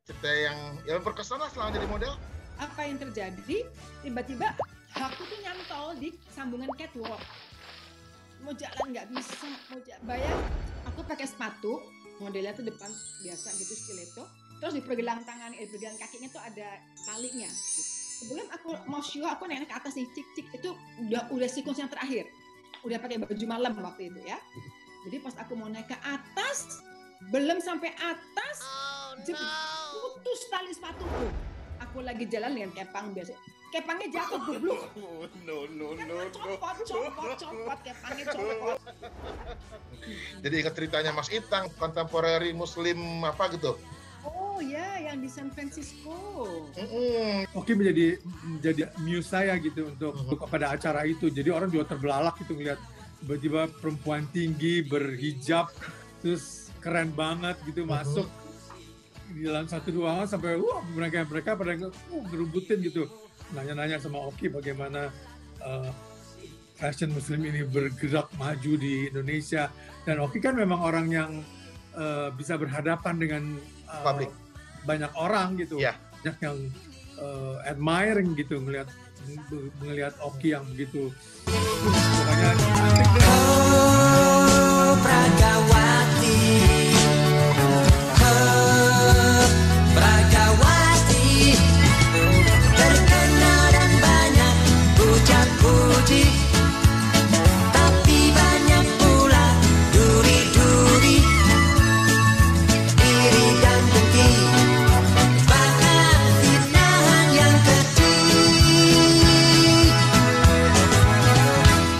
cerita yang berkesan lah selama jadi model. Apa yang terjadi? Tiba-tiba aku tuh nyantol di sambungan catwalk. Mau jalan nggak bisa, bayang aku pakai sepatu, modelnya tuh depan biasa gitu stiletto, terus di pergelangan tangan, pergelangan kakinya tuh ada talinya. Gitu. Sebelum aku mau show, aku naik ke atas nih, cik itu udah sequence yang terakhir, udah pakai baju malam waktu itu ya. Jadi pas aku mau naik ke atas, belum sampai atas, putus tali sepatuku. Aku lagi jalan dengan kepang biasa. Kepangnya jatuh goblok. No. Copot, kepangnya copot. Jadi ingat ceritanya Mas Itang, contemporary Muslim apa gitu. Oh ya, yang di San Francisco. Oki menjadi muse saya gitu untuk pada acara itu. Jadi orang juga terbelalak gitu ngeliat tiba-tiba perempuan tinggi berhijab terus keren banget gitu masuk di dalam satu ruangan sampai mereka pada ngerubutin gitu. Nanya-nanya sama Oki bagaimana fashion muslim ini bergerak maju di Indonesia, dan Oki kan memang orang yang bisa berhadapan dengan Public. banyak orang gitu, banyak yang admiring gitu ngelihat Oki yang begitu pokoknya cantik deh. Pragawati, Pragawati, terkenal dan banyak puja-puji, tapi banyak pula duri-duri, iri dan dengki, bahkan fitnahan yang keji,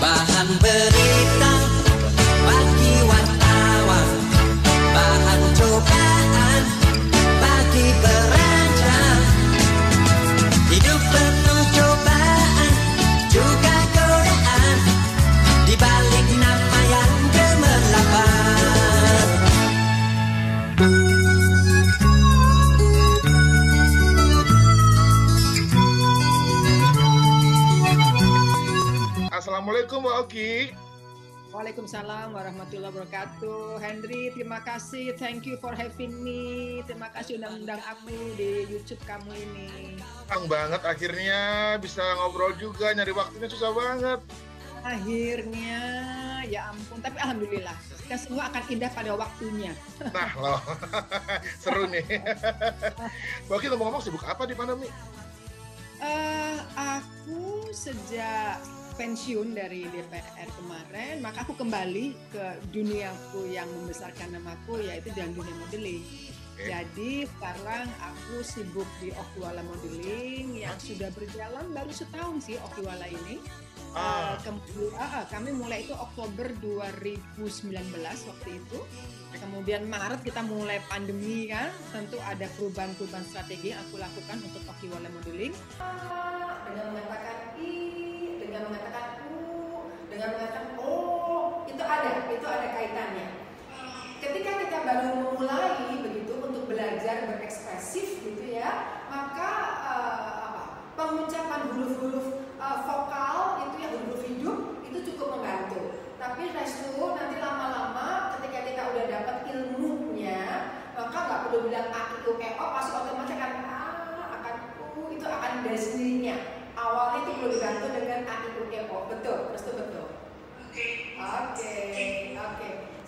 bahan berita bagi wartawan, bahan cobaan bagi perancang, hidup penuh cobaan juga godaan, di balik nama yang gemerlapan. Assalamualaikum Mbak Oki. Waalaikumsalam warahmatullahi wabarakatuh. Henry, terima kasih. Thank you for having me. Terima kasih undang-undang aku di YouTube kamu ini. Senang banget akhirnya bisa ngobrol juga, nyari waktunya susah banget. Akhirnya, ya ampun. Tapi alhamdulillah, kita semua akan indah pada waktunya. Nah loh, seru nih. Mbak Oki ngomong-ngomong sibuk apa di pandemi? Aku sejak pensiun dari DPR kemarin, maka aku kembali ke duniaku yang membesarkan namaku, yaitu dalam dunia modeling. Jadi sekarang aku sibuk di Okiwala Modeling yang sudah berjalan baru setahun sih Okiwala ini. Kami mulai itu Oktober 2019 waktu itu. Kemudian Maret kita mulai pandemi kan, tentu ada perubahan-perubahan strategi yang aku lakukan untuk Okiwala Modeling. Dengan mengatakan dengan mengatakan dengan mengatakan itu ada kaitannya. Ketika kita baru memulai begitu untuk belajar berekspresif gitu ya, maka pengucapan huruf-huruf vokal itu yang huruf hidup itu cukup membantu. Tapi restu nanti lama-lama ketika kita udah dapat ilmunya, maka nggak perlu bilang a i u e o, pasti otomatis akan itu akan dari sendirinya. Awalnya itu perlu dibantu dengan a i u e o. Betul, restu betul. Oke.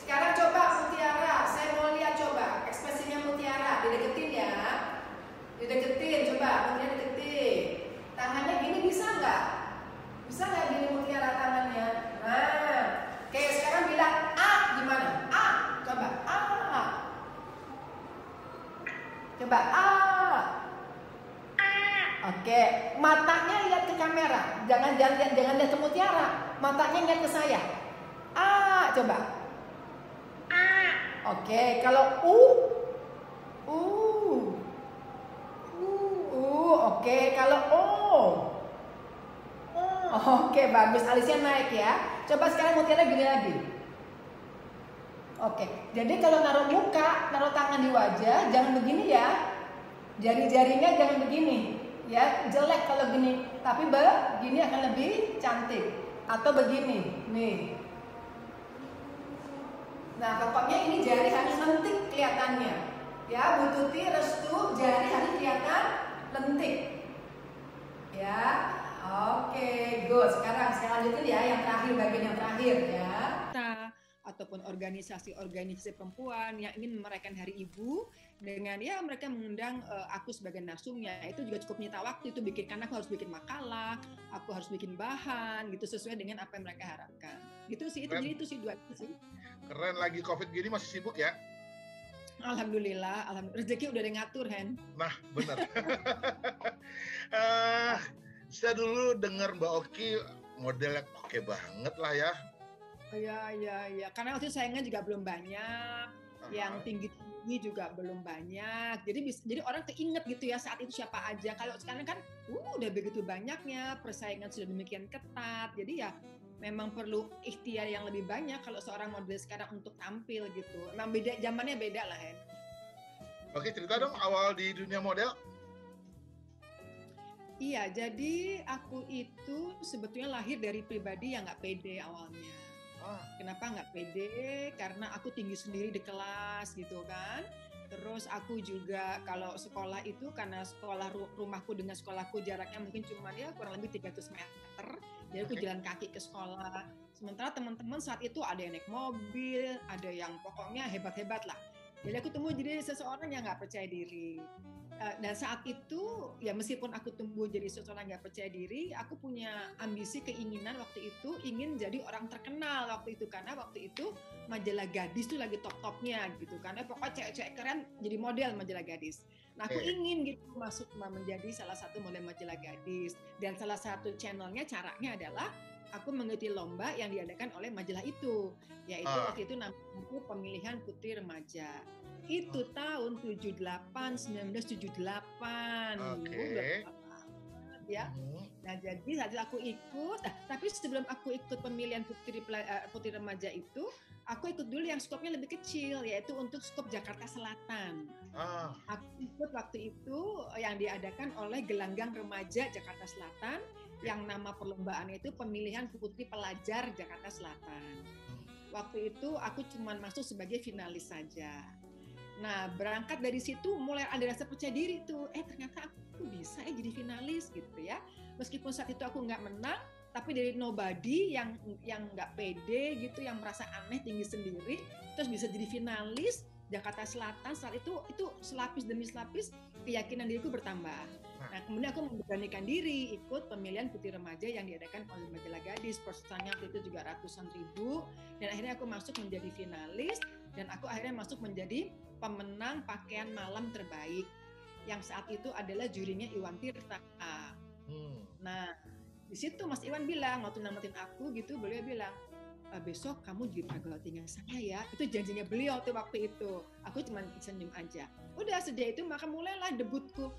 Sekarang coba Mutiara, saya mau lihat coba ekspresinya Mutiara, dideketin ya. Dideketin, coba Mutiara deketin. Tangannya gini bisa nggak? Bisa nggak gini Mutiara tangannya? Nah, oke sekarang bilang A gimana? A, coba A. Coba A. Oke, matanya lihat ke kamera, jangan lihat ke Mutiara, matanya lihat ke saya. A, coba. A. Oke, kalau oke, kalau O. Oke, bagus, alisnya naik ya. Coba sekarang Mutiara gini lagi. Oke, jadi kalau naruh muka, naruh tangan di wajah, jangan begini ya. Jari-jarinya jangan begini. Ya, jelek kalau gini, tapi begini akan lebih cantik. Atau begini, nih. Nah, pokoknya ini jari harus lentik kelihatannya. Ya, Bu Tuti, restu, jari lahir ya. Ataupun organisasi-organisasi perempuan yang ingin merayakan Hari Ibu dengan ya mereka mengundang aku sebagai narsumnya, itu juga cukup menyita waktu itu karena aku harus bikin makalah, aku harus bikin bahan gitu sesuai dengan apa yang mereka harapkan. Gitu sih, jadi itu sih 2 itu sih. Keren, lagi Covid gini masih sibuk ya? Alhamdulillah, rezeki udah ada yang ngatur, Hen. Nah, benar. Saya dulu dengar Mbak Oki modelnya oke banget lah ya. Iya. Karena waktu itu saingan juga belum banyak, yang tinggi-tinggi juga belum banyak. Jadi orang keinget gitu ya saat itu siapa aja. Kalau sekarang kan udah begitu banyaknya, persaingan sudah demikian ketat. Jadi ya memang perlu ikhtiar yang lebih banyak kalau seorang model sekarang untuk tampil gitu. Memang beda, zamannya beda lah, Hen. Oke, cerita dong awal di dunia model. Iya, jadi aku itu sebetulnya lahir dari pribadi yang nggak pede awalnya. Kenapa nggak pede? Karena aku tinggi sendiri di kelas gitu kan. Terus aku juga kalau sekolah itu karena sekolah rumahku dengan sekolahku jaraknya mungkin cuma ya kurang lebih 300 meter. Jadi aku jalan kaki ke sekolah. Sementara teman-teman saat itu ada yang naik mobil, ada yang pokoknya hebat-hebat lah. Jadi aku tumbuh jadi seseorang yang nggak percaya diri. Dan saat itu ya meskipun aku tumbuh jadi seseorang nggak percaya diri, aku punya ambisi keinginan waktu itu ingin jadi orang terkenal waktu itu, karena waktu itu majalah Gadis tuh lagi top-topnya gitu, karena pokoknya cewek-cewek keren jadi model majalah Gadis. Nah aku ingin gitu masuk menjadi salah satu model majalah Gadis, dan salah satu channelnya caranya adalah aku mengikuti lomba yang diadakan oleh majalah itu, yaitu waktu itu namanya Pemilihan Putri Remaja. Itu tahun 1978. Oke. Ya. Nah, jadi saat aku ikut, tapi sebelum aku ikut pemilihan putri remaja itu, aku ikut dulu yang skopnya lebih kecil, yaitu untuk skop Jakarta Selatan. Aku ikut waktu itu yang diadakan oleh Gelanggang Remaja Jakarta Selatan, yang nama perlombaannya itu Pemilihan Putri Pelajar Jakarta Selatan. Waktu itu aku cuma masuk sebagai finalis saja. Nah, berangkat dari situ mulai ada rasa percaya diri tuh. Ternyata aku bisa jadi finalis gitu ya. Meskipun saat itu aku nggak menang, tapi dari nobody yang nggak pede gitu, yang merasa aneh tinggi sendiri, terus bisa jadi finalis Jakarta Selatan saat itu selapis demi selapis keyakinan diriku bertambah. Nah, kemudian aku memberanikan diri ikut pemilihan putri remaja yang diadakan oleh majalah Gadis. Pesertanya waktu itu juga ratusan ribu, dan akhirnya aku masuk menjadi finalis, dan aku akhirnya masuk menjadi pemenang pakaian malam terbaik yang saat itu adalah jurinya Iwan Tirta. Nah, di situ Mas Iwan bilang waktu namatin aku gitu, beliau bilang, besok kamu jadi pegawainya saya ya. Itu janjinya beliau tuh waktu itu. Aku cuma senyum aja. Udah sejak itu maka mulailah debutku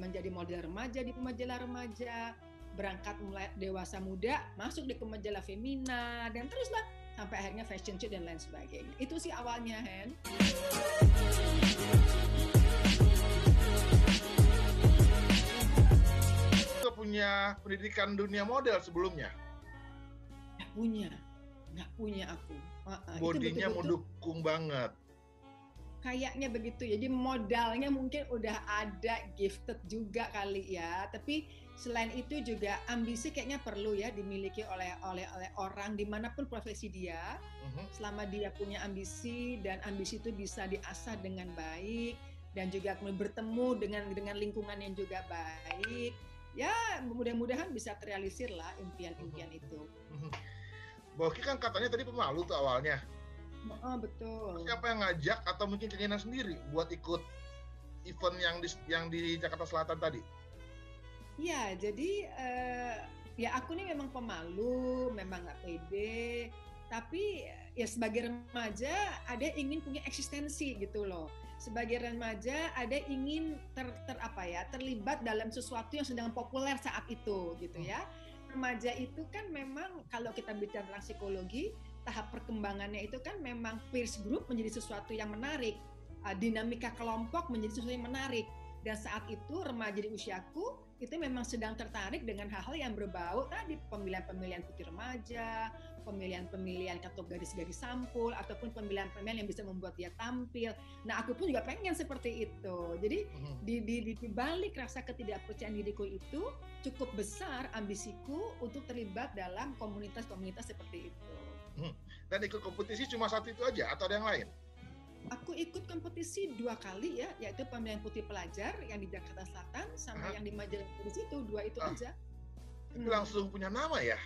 menjadi model remaja di majalah remaja, berangkat mulai dewasa muda, masuk di majalah Femina, dan teruslah sampai akhirnya fashion show dan lain sebagainya. Itu sih awalnya, Hen. Nggak punya pendidikan dunia model sebelumnya? Nggak punya aku. Bodinya mendukung banget. Kayaknya begitu. Jadi modalnya mungkin udah ada, gifted juga kali ya. Tapi selain itu juga ambisi kayaknya perlu ya dimiliki oleh orang dimanapun profesi dia. Selama dia punya ambisi dan ambisi itu bisa diasah dengan baik dan juga bertemu dengan lingkungan yang juga baik. Ya mudah-mudahan bisa terrealisir lah impian-impian itu. Mbak Oki kan katanya tadi pemalu tuh awalnya. Betul. Siapa yang ngajak atau mungkin keinginan sendiri buat ikut event yang di Jakarta Selatan tadi? Ya, jadi ya aku nih memang pemalu, memang nggak pede, tapi ya sebagai remaja ada ingin punya eksistensi gitu loh. Sebagai remaja ada ingin terlibat dalam sesuatu yang sedang populer saat itu gitu ya. Remaja itu kan memang kalau kita bicara tentang psikologi, tahap perkembangannya itu kan memang peers group menjadi sesuatu yang menarik, dinamika kelompok menjadi sesuatu yang menarik. Dan saat itu remaja di usiaku itu memang sedang tertarik dengan hal-hal yang berbau tadi pemilihan-pemilihan putri remaja, pemilihan-pemilihan atau garis-garis sampul, ataupun pemilihan-pemilihan yang bisa membuat dia tampil. Nah aku pun juga pengen seperti itu. Jadi di balik rasa ketidakpercayaan diriku itu cukup besar ambisiku untuk terlibat dalam komunitas-komunitas seperti itu. Dan ikut kompetisi cuma satu itu aja atau ada yang lain? Aku ikut kompetisi 2 kali ya, yaitu pemilihan putri pelajar yang di Jakarta Selatan sama yang di Majalah di situ, 2 itu aja. Itu langsung punya nama ya?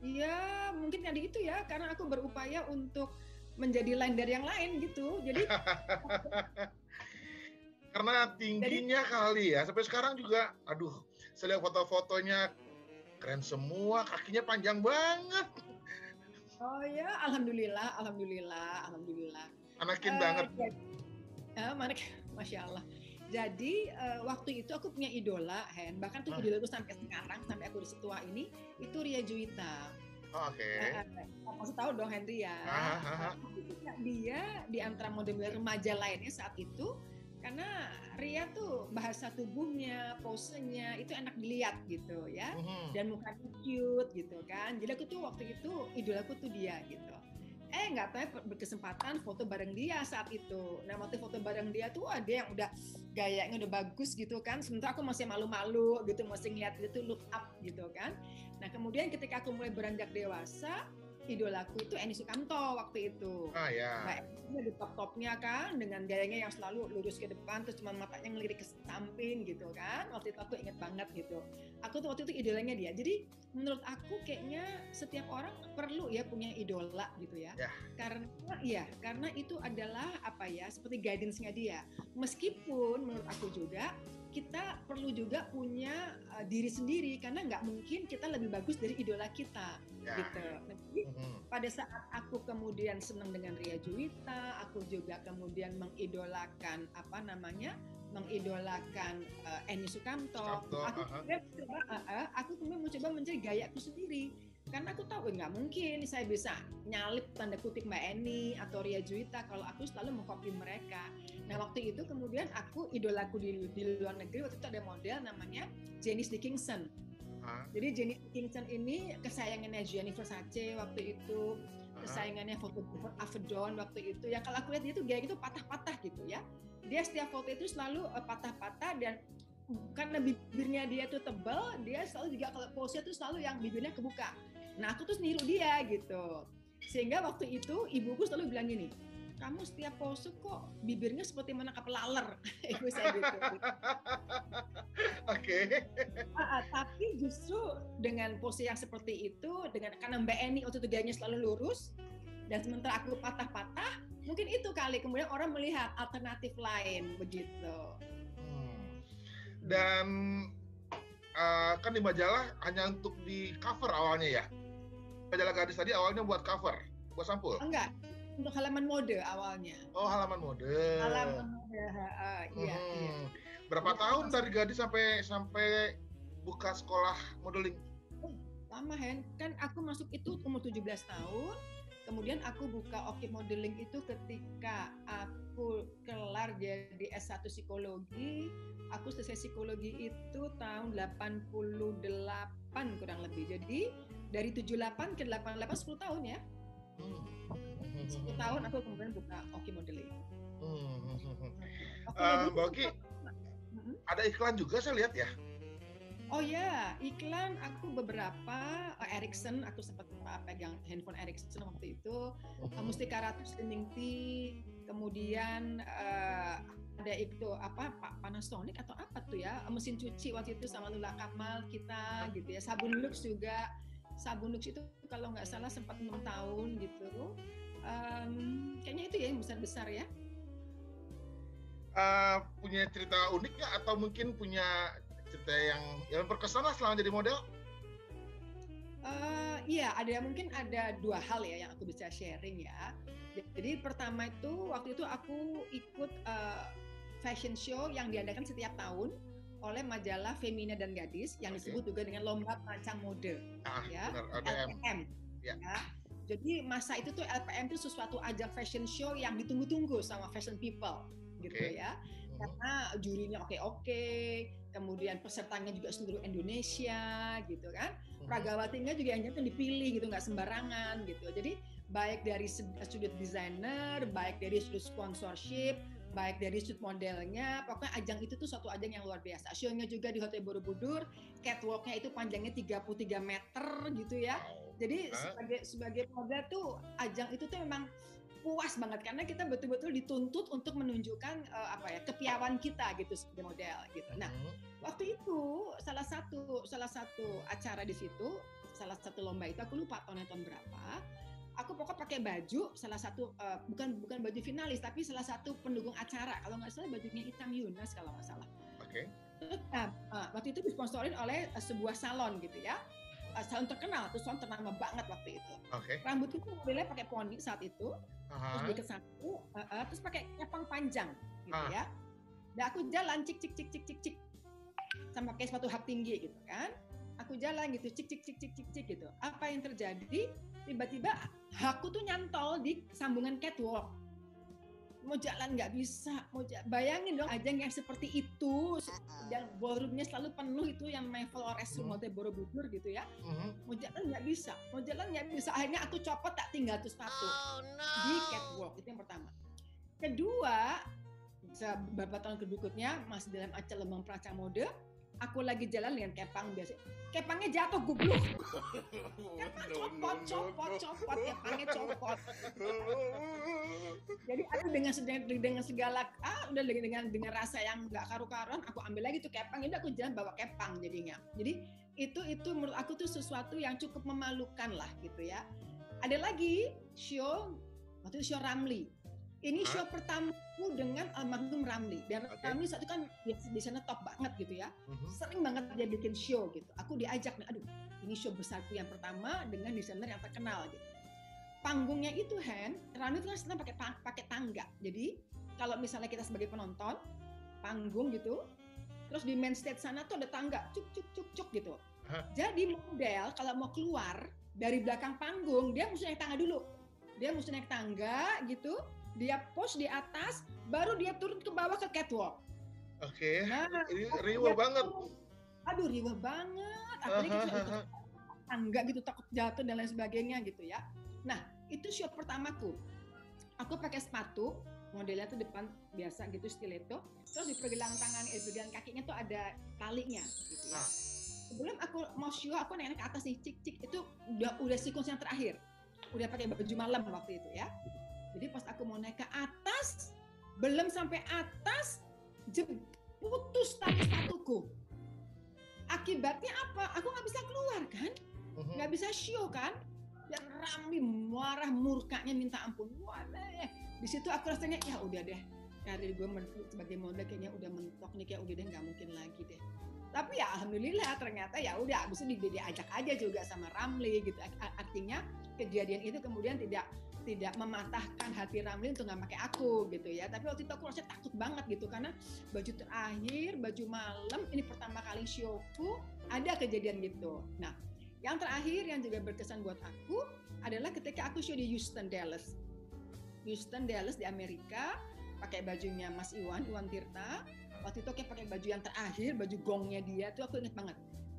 Ya mungkin tadi itu ya, karena aku berupaya untuk menjadi lain dari yang lain gitu. Jadi karena tingginya kali ya. Sampai sekarang juga, aduh, saya lihat foto-fotonya keren semua, kakinya panjang banget. oh ya, alhamdulillah. Anakin banget. Masya Allah. Jadi waktu itu aku punya idola, Hen. Bahkan tuh idola itu sampai sekarang, sampai aku udah setua ini, itu Ria Juwita. Oke. Masih tahu dong Henry ya. Aku suka dia di antara model remaja lainnya saat itu, karena Ria tuh bahasa tubuhnya, posenya itu enak dilihat gitu ya, dan mukanya cute gitu kan. Jadi aku tuh waktu itu idolaku tuh dia gitu. Nggak tahu berkesempatan foto bareng dia saat itu. Nah waktu foto bareng dia tuh ada yang udah gayanya udah bagus gitu kan. Sementara aku masih malu-malu gitu, masih ngeliat dia tuh look up gitu kan. Nah kemudian ketika aku mulai beranjak dewasa, idolaku itu Eni Sukamto waktu itu. Ya. Nah, di top-topnya kan, dengan gayanya yang selalu lurus ke depan, terus cuma matanya ngelirik ke samping gitu kan. Waktu itu aku inget banget gitu. Aku tuh waktu itu idolanya dia. Jadi menurut aku kayaknya setiap orang perlu ya punya idola gitu ya. Karena itu adalah seperti guidance-nya dia. Meskipun menurut aku juga kita perlu juga punya diri sendiri, karena nggak mungkin kita lebih bagus dari idola kita gitu. Jadi pada saat aku kemudian senang dengan Ria Juwita, aku juga kemudian mengidolakan Eni Sukamto. Aku kemudian mencoba mencari gayaku sendiri. Karena aku tahu nggak mungkin saya bisa nyalip tanda kutip Mbak Eni atau Ria Juwita kalau aku selalu mengcopy mereka. Nah waktu itu kemudian idolaku di luar negeri waktu itu ada model namanya Janice Dickinson. Jadi Janice Dickinson ini kesayangannya Gianni Versace waktu itu, kesayangannya fotografer Avedon waktu itu. Ya kalau aku lihat dia tuh gaya gitu patah-patah gitu ya. Dia setiap foto itu selalu patah-patah, dan karena bibirnya dia tuh tebal, dia selalu juga kalau pose tuh selalu yang bibirnya kebuka. Nah aku tuh niru dia gitu. Sehingga waktu itu ibuku selalu bilang gini, kamu setiap pose kok bibirnya seperti menangkap laler. Ibu saya gitu. Oke. Tapi justru dengan pose yang seperti itu, karena Mbak Eni waktu itu gayanya selalu lurus, dan sementara aku patah-patah, mungkin itu kali kemudian orang melihat alternatif lain begitu. Dan kan di majalah hanya untuk di cover awalnya ya? Majalah Gadis tadi awalnya buat cover, buat sampul? Enggak, untuk halaman mode awalnya. Oh, halaman mode. Iya. Berapa tahun dari Gadis sampai buka sekolah modeling? Lama, Hen. Kan aku masuk itu umur 17 tahun. Kemudian aku buka Oki Modeling itu ketika aku kelar jadi S1 psikologi. Aku selesai psikologi itu tahun 88 kurang lebih. Jadi dari 78 ke 88 10 tahun ya. 10 tahun aku kemudian buka Oki Modeling. Mbak Oki, ada iklan juga saya lihat ya? Oh ya, iklan aku beberapa, Ericsson, aku sempat pegang handphone Ericsson waktu itu, Mustika Ratu Slimming Tea, kemudian ada itu Panasonic atau apa tuh ya, mesin cuci waktu itu sama Lula Kamal kita gitu ya, sabun Lux juga, sabun Lux itu kalau nggak salah sempat 6 tahun gitu, kayaknya itu ya yang besar-besar ya. Punya cerita unik nggak atau mungkin punya cerita yang berkesan lah selama jadi model? Iya, mungkin ada 2 hal ya yang aku bisa sharing ya. Jadi pertama itu waktu itu aku ikut fashion show yang diadakan setiap tahun oleh majalah Femina dan Gadis yang disebut juga dengan Lomba Perancang Mode, ya, LPM. Ya. Jadi masa itu tuh LPM itu sesuatu ajang fashion show yang ditunggu-tunggu sama fashion people, gitu ya. Karena jurinya oke, kemudian pesertanya juga seluruh Indonesia gitu kan, pragawatinya juga yang dipilih gitu, nggak sembarangan gitu. Jadi baik dari sudut desainer, baik dari sudut sponsorship, baik dari shoot modelnya, pokoknya ajang itu tuh suatu ajang yang luar biasa. Show-nya juga di Hotel Borobudur, catwalk-nya itu panjangnya 33 meter gitu ya. Jadi sebagai model tuh ajang itu tuh memang puas banget karena kita betul-betul dituntut untuk menunjukkan kepiawaian kita gitu sebagai model gitu. Nah, waktu itu salah satu acara di situ, salah satu lomba itu aku lupa tahun berapa. Aku pokoknya pakai baju salah satu bukan baju finalis tapi salah satu pendukung acara, kalau nggak salah bajunya Itang Yunus kalau nggak salah. Oke. Nah, waktu itu disponsorin oleh sebuah salon gitu ya, salon terkenal, tuh salon ternama banget waktu itu. Oke. Rambut itu modelnya pakai poni saat itu, terus diikat satu, terus pakai kepang panjang gitu ya. Dan aku jalan cik sama pakai sepatu hak tinggi gitu kan. Aku jalan gitu cik gitu. Apa yang terjadi? Tiba-tiba hakku tuh nyantol di sambungan catwalk. Mau jalan nggak bisa, bayangin dong ajang yang seperti itu, yang ballroomnya selalu penuh itu, yang main Flores Hotel Borobudur gitu ya. Mau jalan nggak bisa. Akhirnya aku copot, tak tinggal tuh sepatu di catwalk. Itu yang pertama. Kedua, beberapa tahun berikutnya masih dalam acara lomba perancang mode, aku lagi jalan dengan kepang biasa. Kepangnya jatuh gubluk. Kepang copot, kepangnya copot. Jadi aku dengan segala dengan rasa yang nggak karu-karuan, aku ambil lagi tuh kepang, jadi aku jalan bawa kepang jadinya. Jadi itu menurut aku tuh sesuatu yang cukup memalukan lah gitu ya. Ada lagi show, waktu itu show Ramli. Ini show pertamaku dengan almarhum Ramli. Dan Ramli saat itu kan di sana top banget gitu ya. Sering banget dia bikin show gitu. Aku diajak nih, aduh ini show besarku yang pertama dengan desainer yang terkenal gitu. Panggungnya itu Ramli itu kan senang pakai tangga. Jadi kalau misalnya kita sebagai penonton, panggung gitu, terus di main stage sana tuh ada tangga, cuk gitu. Jadi model kalau mau keluar dari belakang panggung, dia mesti naik tangga dulu. Dia mesti naik tangga gitu. Dia pose di atas, baru dia turun ke bawah ke catwalk. Oke. Nah, ini riwah banget. Aduh, riwah banget. Akhirnya kita tangga gitu, takut jatuh dan lain sebagainya gitu ya. Nah, itu show pertamaku. Aku pakai sepatu, modelnya tuh depan biasa gitu, stiletto. Terus di pergelangan tangan, pergelangan kakinya tuh ada talinya gitu ya. Sebelum aku mau show, aku naik ke atas nih, cik. Itu udah sequence yang terakhir. Udah pakai baju malam waktu itu ya. Jadi pas aku mau naik ke atas, belum sampai atas, putus tali sepatuku. Akibatnya apa? Aku nggak bisa keluar kan, nggak bisa show kan. Dan Ramli marah, murkanya minta ampun. Wah, di situ aku rasanya ya udah deh, karir gue sebagai model kayaknya udah mentok nih, kayak udah deh nggak mungkin lagi deh. Tapi ya alhamdulillah ternyata ya udah, abis itu diajak aja juga sama Ramli gitu. Artinya kejadian itu kemudian tidak mematahkan hati Ramli untuk nggak pakai aku gitu ya. Tapi waktu itu aku rasanya takut banget gitu karena baju terakhir, baju malam, ini pertama kali showku ada kejadian gitu. Nah, yang terakhir yang juga berkesan buat aku adalah ketika aku show di Houston Dallas di Amerika, pakai bajunya Mas Iwan Tirta. Waktu itu aku pakai baju yang terakhir, baju gongnya dia tuh aku inget banget.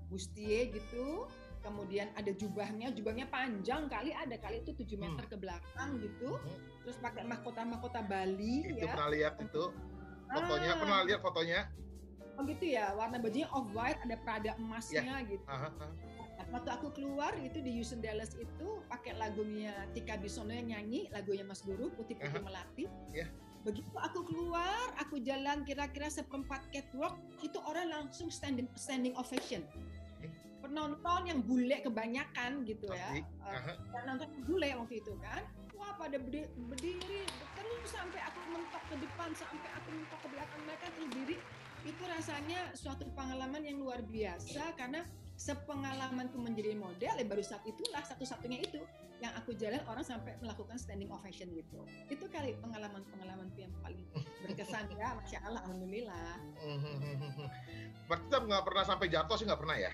Bustier gitu. Kemudian ada jubahnya panjang kali itu 7 meter ke belakang gitu. Terus pakai mahkota Bali itu ya. Pernah lihat itu fotonya. Oh gitu ya, warna bajunya off white, ada Prada emasnya gitu. Waktu aku keluar itu di Houston Dallas itu pakai lagunya Tika Bisono yang nyanyi, lagunya Mas Guru Putih-Putih Melati. Begitu aku keluar, aku jalan kira-kira seperempat catwalk, itu orang langsung standing ovation. Penonton yang bule kebanyakan gitu ya, penonton bule waktu itu kan, wah pada berdiri terus sampai aku mentok ke depan, sampai aku mentok ke belakang mereka terus berdiri. Itu rasanya suatu pengalaman yang luar biasa karena sepengalamanku menjadi model, baru saat itulah satu-satunya itu yang aku jalan orang sampai melakukan standing ovation gitu. Itu kali pengalaman-pengalamanku yang paling berkesan ya, Masya Allah, alhamdulillah. Berarti kita nggak pernah sampai jatuh sih, nggak pernah ya?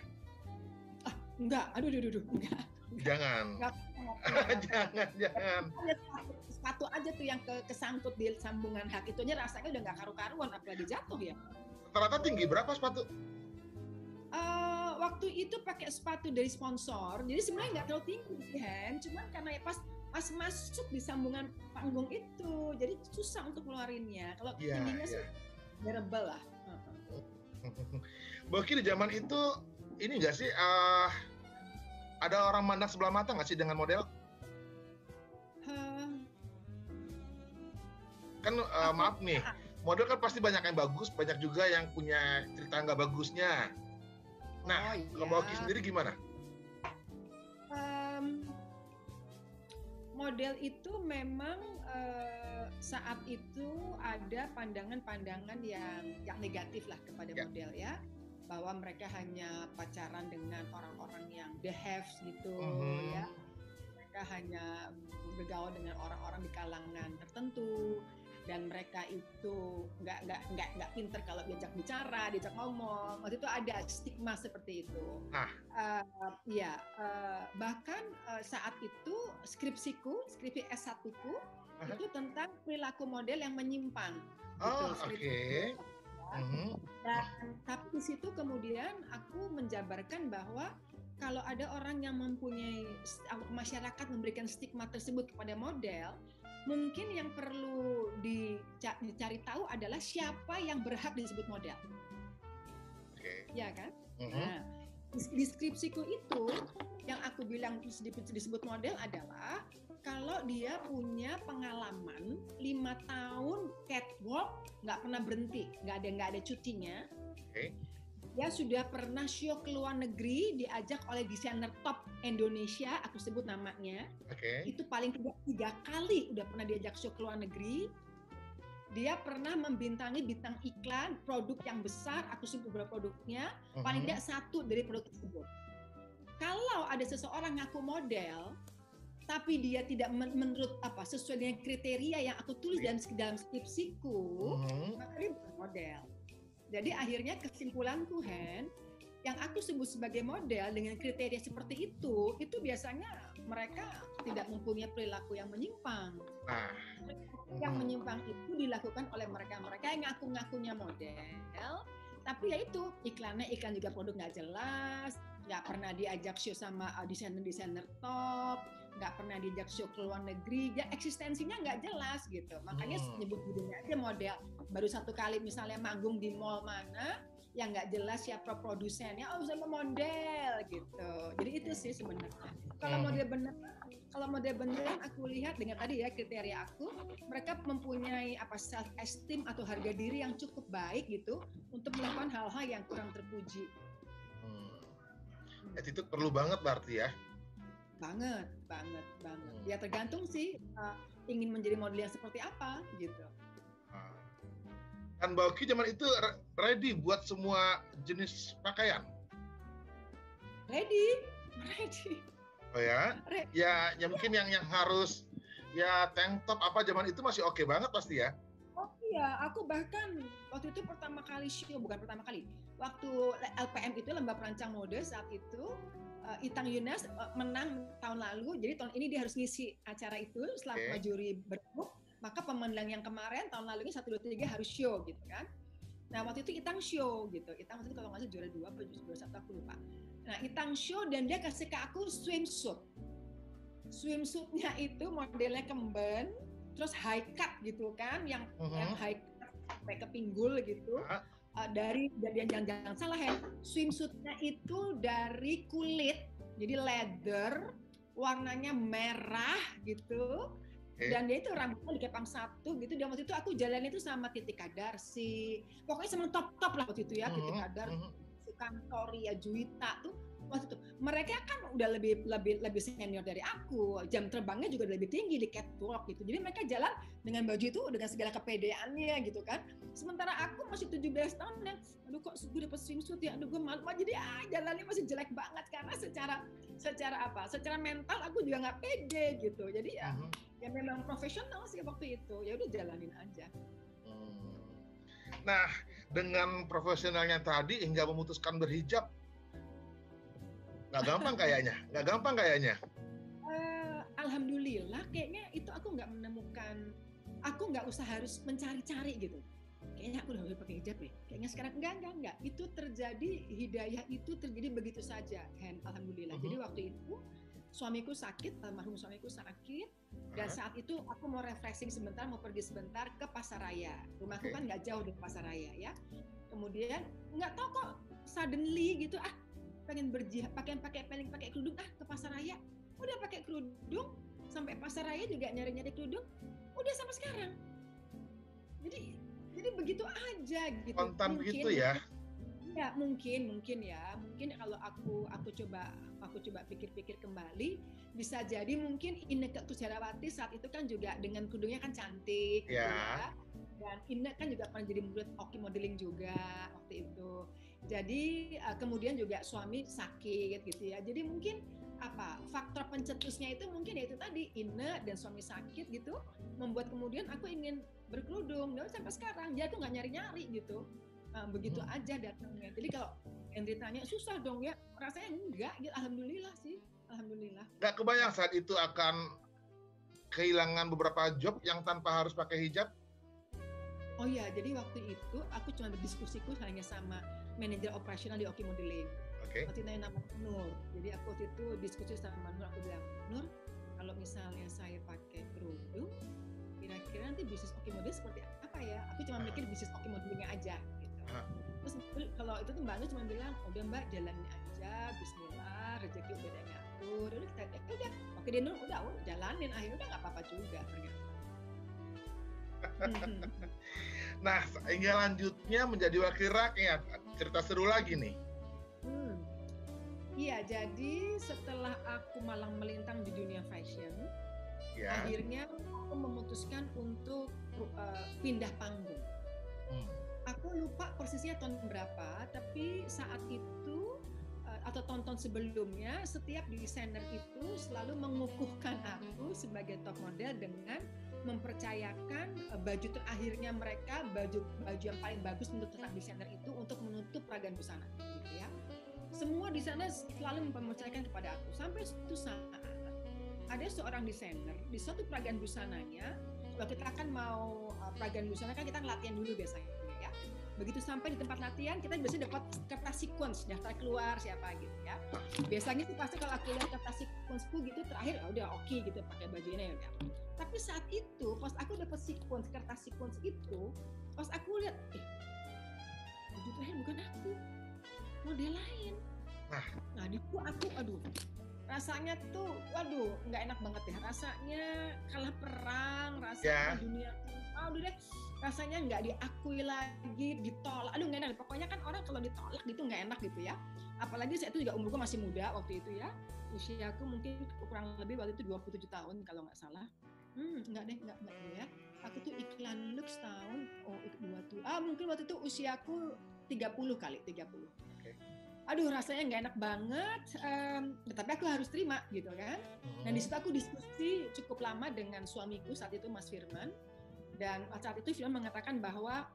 Enggak, aduh, enggak. Jangan. Jangan. Sepatu aja tuh yang kesangkut di sambungan hak itu aja rasanya udah nggak karu-karuan, apalagi jatuh ya. Rata-rata tinggi berapa sepatu? Waktu itu pakai sepatu dari sponsor, jadi sebenarnya nggak terlalu tinggi kan, cuman karena pas pas masuk di sambungan panggung itu, jadi susah untuk keluarinnya. Kalau tingginya sih bearable lah. Boki di zaman itu ini nggak sih ada orang mandang sebelah mata nggak sih dengan model? Kan maaf nih, model kan pasti banyak yang bagus, banyak juga yang punya cerita nggak bagusnya. Nah, kalau Boki sendiri gimana? Model itu memang saat itu ada pandangan-pandangan yang negatif lah kepada model ya, bahwa mereka hanya pacaran dengan orang-orang yang the haves gitu ya, mereka hanya bergaul dengan orang-orang di kalangan tertentu, dan mereka itu nggak pinter kalau diajak bicara, diajak ngomong. Waktu itu ada stigma seperti itu. Bahkan saat itu skripsi S1-ku itu tentang perilaku model yang menyimpang. Tapi di situ kemudian aku menjabarkan bahwa kalau ada orang yang mempunyai, masyarakat memberikan stigma tersebut kepada model, mungkin yang perlu dicari tahu adalah siapa yang berhak disebut model. Ya kan? Nah, di skripsiku itu yang aku bilang disebut model adalah kalau dia punya pengalaman 5 tahun catwalk, nggak pernah berhenti, nggak ada cutinya. Dia sudah pernah show ke luar negeri, diajak oleh desainer top Indonesia, aku sebut namanya. Itu paling tidak 3 kali udah pernah diajak show ke luar negeri. Dia pernah membintangi bintang iklan produk yang besar, aku sebut beberapa produknya, paling tidak 1 dari produk tersebut. Kalau ada seseorang ngaku model, tapi dia tidak menurut sesuai dengan kriteria yang aku tulis dalam skripsiku, maka dia bukan model. Jadi akhirnya kesimpulanku, Hen, yang aku sebut sebagai model dengan kriteria seperti itu biasanya mereka tidak mempunyai perilaku yang menyimpang. Yang menyimpang itu dilakukan oleh mereka yang ngaku-ngakunya model, tapi ya itu iklan juga produk nggak jelas, nggak pernah diajak show sama desainer top, nggak pernah diajak show ke luar negeri, ya eksistensinya nggak jelas gitu. Makanya nyebut dirinya aja model. Baru 1 kali misalnya manggung di mall mana, yang nggak jelas siapa produsennya, sama model gitu. Jadi itu sih sebenarnya. Kalau model beneran aku lihat dengan tadi ya kriteria aku, mereka mempunyai self esteem atau harga diri yang cukup baik gitu untuk melakukan hal-hal yang kurang terpuji. Itu perlu banget berarti ya? Banget. Ya tergantung sih ingin menjadi model yang seperti apa gitu. Dan Boki zaman itu ready buat semua jenis pakaian? Ready. Oh ya? Ya mungkin yang harus ya tank top zaman itu masih oke banget pasti ya? Oh iya, aku bahkan waktu itu pertama kali show, bukan pertama kali, waktu LPM itu Lomba Perancang Mode saat itu, Itang Yunas menang tahun lalu, jadi tahun ini dia harus ngisi acara itu setelah juri bergabung, maka pemenang yang kemarin tahun lalu ini 1, 2, 3 harus show gitu kan. Nah waktu itu Itang show gitu, Itang waktu itu kalau nggak salah juara 2 atau juara 1 aku lupa. Nah Itang show dan dia kasih ke aku swimsuitnya itu modelnya kemben, terus high cut gitu kan, yang high cut sampai ke pinggul gitu. Dari jangan salah ya, swimsuitnya itu dari kulit, jadi leather, warnanya merah gitu, dan dia itu rambutnya dikepang 1 gitu. Dan waktu itu aku jalan itu sama Titi Kadarsi, pokoknya sama top lah waktu itu ya, Titi Kadarsi, Kantori, Juwita tuh waktu itu. Mereka kan udah lebih senior dari aku, jam terbangnya juga lebih tinggi di catwalk gitu. Jadi mereka jalan dengan baju itu dengan segala kepedeannya gitu kan. Sementara aku masih 17 tahun yang, aduh kok gue dapet swimsuit ya, aduh gue malu. Jadi jalannya masih jelek banget karena secara mental aku juga nggak pede gitu. Jadi ya memang profesional sih waktu itu. Ya udah jalanin aja. Nah, dengan profesionalnya tadi hingga memutuskan berhijab, nggak gampang kayaknya. Alhamdulillah, kayaknya itu aku nggak menemukan, aku nggak usah harus mencari-cari gitu. Kayaknya aku udah boleh pakai hijab ya. Kayaknya sekarang enggak. Itu terjadi, hidayah itu terjadi begitu saja, Hen. Alhamdulillah. Jadi waktu itu suamiku sakit, almarhum suamiku sakit, dan saat itu aku mau refreshing sebentar, mau pergi sebentar ke Pasaraya. Rumahku kan nggak jauh dari Pasaraya ya. Kemudian nggak tahu kok suddenly gitu, pengen berjihad, pakai kerudung, ke Pasaraya. Udah pakai kerudung, sampai Pasaraya juga nyari-nyari kerudung, udah sampai sekarang. Jadi begitu aja gitu. Spontan begitu ya. Ya mungkin kalau aku coba pikir-pikir kembali, bisa jadi mungkin Inneke Koesherawati saat itu kan juga dengan kerudungnya kan cantik gitu ya. Dan Inneke kan juga pernah jadi murid Oki Modeling juga waktu itu. Jadi kemudian juga suami sakit gitu ya. Jadi mungkin faktor pencetusnya itu mungkin yaitu tadi Inneke dan suami sakit gitu, membuat kemudian aku ingin berkerudung. Dan sampai sekarang jadi aku nggak nyari-nyari gitu. Begitu aja datangnya. Jadi kalau Henry tanya susah dong ya, rasanya enggak gitu. Alhamdulillah sih, alhamdulillah. Nggak kebayang saat itu akan kehilangan beberapa job yang tanpa harus pakai hijab? Oh iya, jadi waktu itu aku cuma berdiskusiku hanya sama manajer operasional di Oki Modeling. Waktu itu namanya Nur. Jadi aku waktu itu diskusi sama Nur, aku bilang, Nur, kalau misalnya saya pakai kerudung, kira-kira nanti bisnis Oki Modeling seperti apa ya? Aku cuma mikir bisnis Oki Modelingnya aja. Terus kalau itu tuh Mbak Nur cuma bilang, udah Mbak jalanin aja, Bismillah, rezeki udah ada yang ngatur. Udah, oke deh Nur, udah jalanin, akhirnya udah nggak apa-apa juga ternyata. Nah, hingga lanjutnya menjadi wakil rakyat, cerita seru lagi nih. Iya, jadi setelah aku malang melintang di dunia fashion, akhirnya aku memutuskan untuk pindah panggung. Aku lupa persisnya tahun berapa, tapi saat itu atau tahun-tahun sebelumnya, setiap desainer itu selalu mengukuhkan aku sebagai top model dengan mempercayakan baju terakhirnya mereka, baju yang paling bagus untuk tentang desainer itu untuk menutup peragaan busana, gitu ya. Semua desainer selalu mempercayakan kepada aku. Sampai suatu saat ada seorang desainer di suatu peragaan busananya. Kalau kita kan mau peragaan busana kan kita latihan dulu biasanya. Begitu sampai di tempat latihan, kita biasanya dapat kertas sequence, daftar keluar siapa gitu ya. Biasanya sih pasti kalau aku lihat kertas sequence-ku gitu, terakhir udah oke gitu pakai baju ini ya. Tapi saat itu, pas aku dapat kertas sequence itu, pas aku lihat, baju terakhir bukan aku, model lain. Nah di situ aku, rasanya tuh, nggak enak banget ya. Rasanya kalah perang, rasanya dunia, rasanya nggak diakui lagi, ditolak. Nggak enak. Pokoknya kan orang kalau ditolak gitu nggak enak gitu ya. Apalagi saya itu juga umurku masih muda waktu itu ya. Usiaku mungkin kurang lebih waktu itu 27 tahun kalau nggak salah. Enggak ya. Aku tuh iklan Lux tahun, mungkin waktu itu usiaku 30 kali, 30. Rasanya nggak enak banget, tapi aku harus terima gitu kan. Dan di situ aku diskusi cukup lama dengan suamiku saat itu Mas Firman. Dan saat itu Firman mengatakan bahwa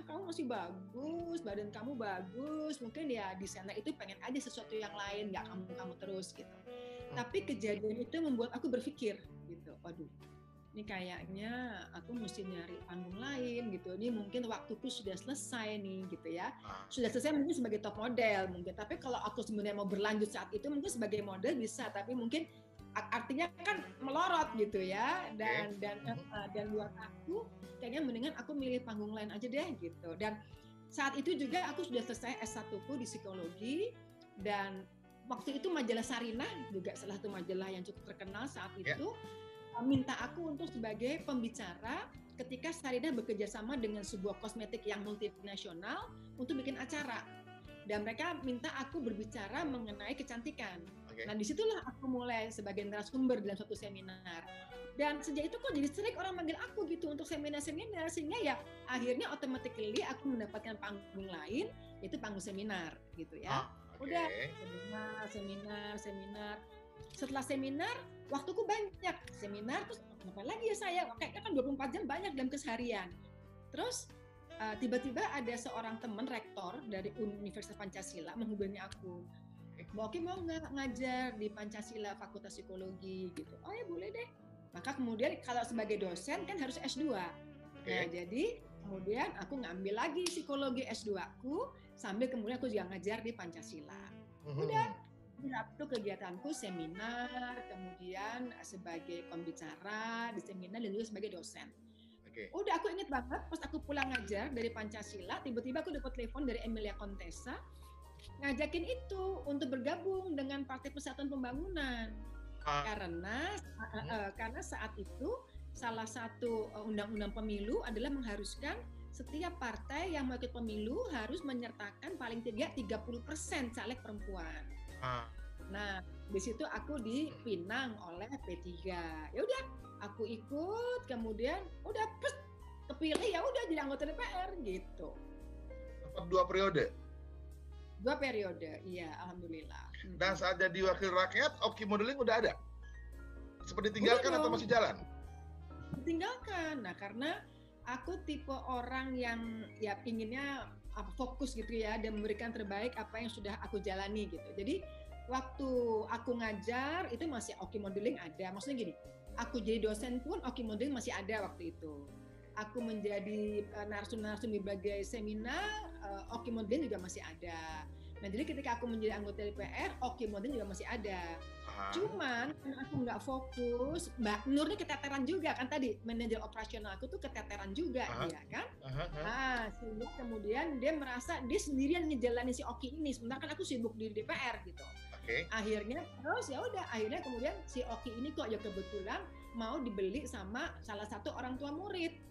kamu masih bagus, badan kamu bagus, mungkin ya desainer itu pengen aja sesuatu yang lain, nggak kamu terus gitu. Tapi kejadian itu membuat aku berpikir gitu, ini kayaknya aku mesti nyari panggung lain gitu. Ini mungkin waktuku sudah selesai nih gitu ya. Sudah selesai mungkin sebagai top model mungkin. Tapi kalau aku sebenarnya mau berlanjut saat itu mungkin sebagai model bisa. Tapi mungkin artinya kan melorot gitu ya. Dan buat aku kayaknya mendingan aku milih panggung lain aja deh gitu. Dan saat itu juga aku sudah selesai S1ku di psikologi. Dan waktu itu majalah Sarinah juga salah satu majalah yang cukup terkenal saat itu. Minta aku untuk sebagai pembicara ketika Sarinah bekerja sama dengan sebuah kosmetik yang multinasional untuk bikin acara. Dan mereka minta aku berbicara mengenai kecantikan. Nah disitulah aku mulai sebagai narasumber dalam suatu seminar. Dan sejak itu kok jadi sering orang manggil aku gitu untuk seminar-seminar. Sehingga ya akhirnya automatically aku mendapatkan panggung lain, yaitu panggung seminar gitu ya. Udah seminar. Setelah seminar, waktuku banyak. Seminar, terus apa lagi ya saya? Kayaknya kan 24 jam banyak dalam keseharian. Terus tiba-tiba ada seorang teman rektor dari Universitas Pancasila menghubungi aku. Mbak Oki mau nggak ngajar di Pancasila Fakultas Psikologi gitu? Oh ya boleh deh. Maka kemudian kalau sebagai dosen kan harus S2. Nah jadi kemudian aku ngambil lagi psikologi S2 aku sambil kemudian aku juga ngajar di Pancasila. Udah Itu kegiatanku seminar, kemudian sebagai pembicara di seminar dan juga sebagai dosen. Oke. Udah aku inget banget pas aku pulang ngajar dari Pancasila, tiba-tiba aku dapat telepon dari Emilia Contessa ngajakin itu untuk bergabung dengan Partai Persatuan Pembangunan. Karena saat itu salah satu undang-undang pemilu adalah mengharuskan setiap partai yang mau ikut pemilu harus menyertakan paling tidak 30% caleg perempuan. Nah, di situ aku dipinang oleh P3. Ya udah, aku ikut, kemudian udah kepilih, ya udah jadi anggota DPR gitu. Dapat 2 periode. 2 periode, iya, alhamdulillah. Dan saat jadi wakil rakyat, Oki Modeling udah ada? Seperti ditinggalkan atau masih jalan? Ditinggalkan. Nah, karena aku tipe orang yang ya inginnya fokus gitu ya, dan memberikan terbaik apa yang sudah aku jalani gitu. Jadi waktu aku ngajar itu masih Oki Modeling ada. Maksudnya gini, aku jadi dosen pun Oki Modeling masih ada waktu itu. Aku menjadi narsum-narsum di berbagai seminar, Oki Modeling juga masih ada. Nah, jadi ketika aku menjadi anggota DPR, Oki Modeling juga masih ada. Cuman karena aku nggak fokus, Mbak Nur ini keteteran juga kan tadi, manajer operasional aku tuh keteteran juga dia kan. Sehingga kemudian dia merasa dia sendirian ngejalanin si Oki ini, sementara kan aku sibuk di DPR gitu. Akhirnya terus ya udah, akhirnya kemudian si Oki ini kok ya kebetulan mau dibeli sama salah satu orang tua murid.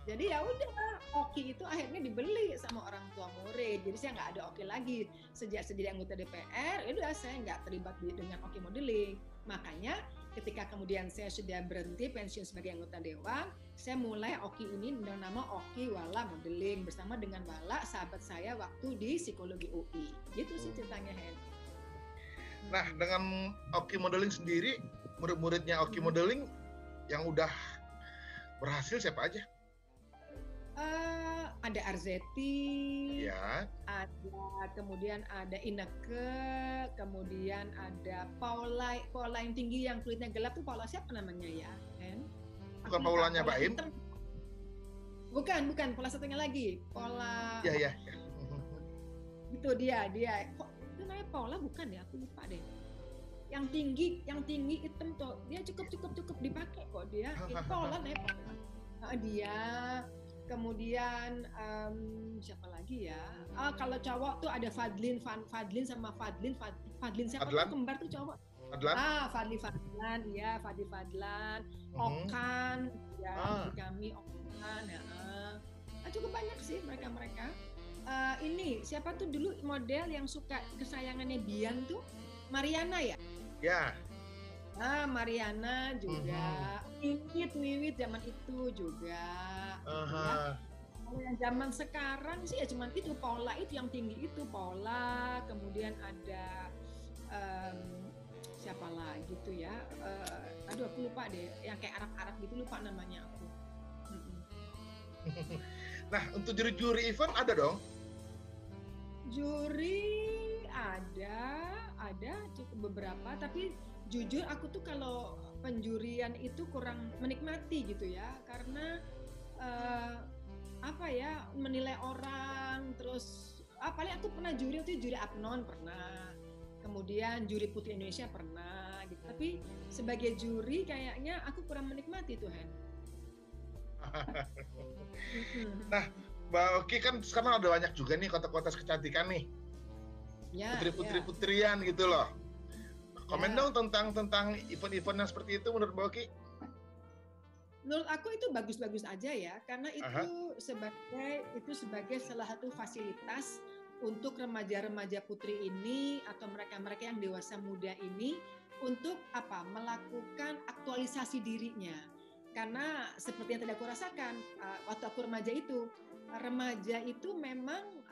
Jadi ya udah, Oki itu akhirnya dibeli sama orang tua murid. Jadi saya nggak ada Oki lagi. Sejak jadi anggota DPR, ya udah saya nggak terlibat dengan Oki Modeling. Makanya ketika kemudian saya sudah berhenti pensiun sebagai anggota dewan, saya mulai Oki ini dengan nama Oki Wala Modeling bersama dengan Wala, sahabat saya waktu di psikologi UI. Gitu sih ceritanya, Hen. Nah, dengan Oki Modeling sendiri, murid-muridnya Oki Modeling yang udah berhasil siapa aja? Ada Arzeti, ya. Kemudian ada Ineke, kemudian ada Paula yang tinggi yang kulitnya gelap tuh Paula siapa namanya ya? Bukan Paulanya Baim? Bukan, Paula satunya lagi, Paula. Iya. Itu dia. Kok itu namanya Paula bukan ya? Aku lupa deh. Yang tinggi hitam tuh, dia cukup dipakai kok dia. Itu Paula namanya Paula. Dia. Kemudian siapa lagi ya? Kalau cowok tuh ada Fadlin sama Fadlin siapa tuh kembar tuh cowok? Fadli Fadlan, iya Fadli Fadlan, Okan, ya kami Okan, ya. Cukup banyak sih mereka. Ini siapa tuh dulu model yang suka kesayangannya Bian tuh? Mariana ya? Ya. Mariana juga, Wiwit zaman itu juga. Kalau yang zaman sekarang sih ya cuman itu Paula itu yang tinggi itu Paula, kemudian ada siapa lagi tuh ya? Aku lupa deh, yang kayak Arab gitu lupa namanya aku. Nah, untuk juri-juri event ada dong? Juri ada cukup beberapa, tapi jujur aku tuh kalau penjurian itu kurang menikmati gitu ya, karena menilai orang terus paling aku pernah juri Apnon pernah, kemudian juri Putri Indonesia pernah gitu, tapi sebagai juri kayaknya aku kurang menikmati tuh Hen. Nah, Mbak Oki kan sekarang ada banyak juga nih kontes kecantikan nih, putri-putrian gitu loh. Komen dong tentang event-event yang seperti itu menurut Mbak Oki. Menurut aku itu bagus-bagus aja ya, karena itu sebagai salah satu fasilitas untuk remaja-remaja putri ini atau mereka-mereka yang dewasa muda ini untuk melakukan aktualisasi dirinya. Karena seperti yang tadi aku rasakan waktu aku remaja itu memang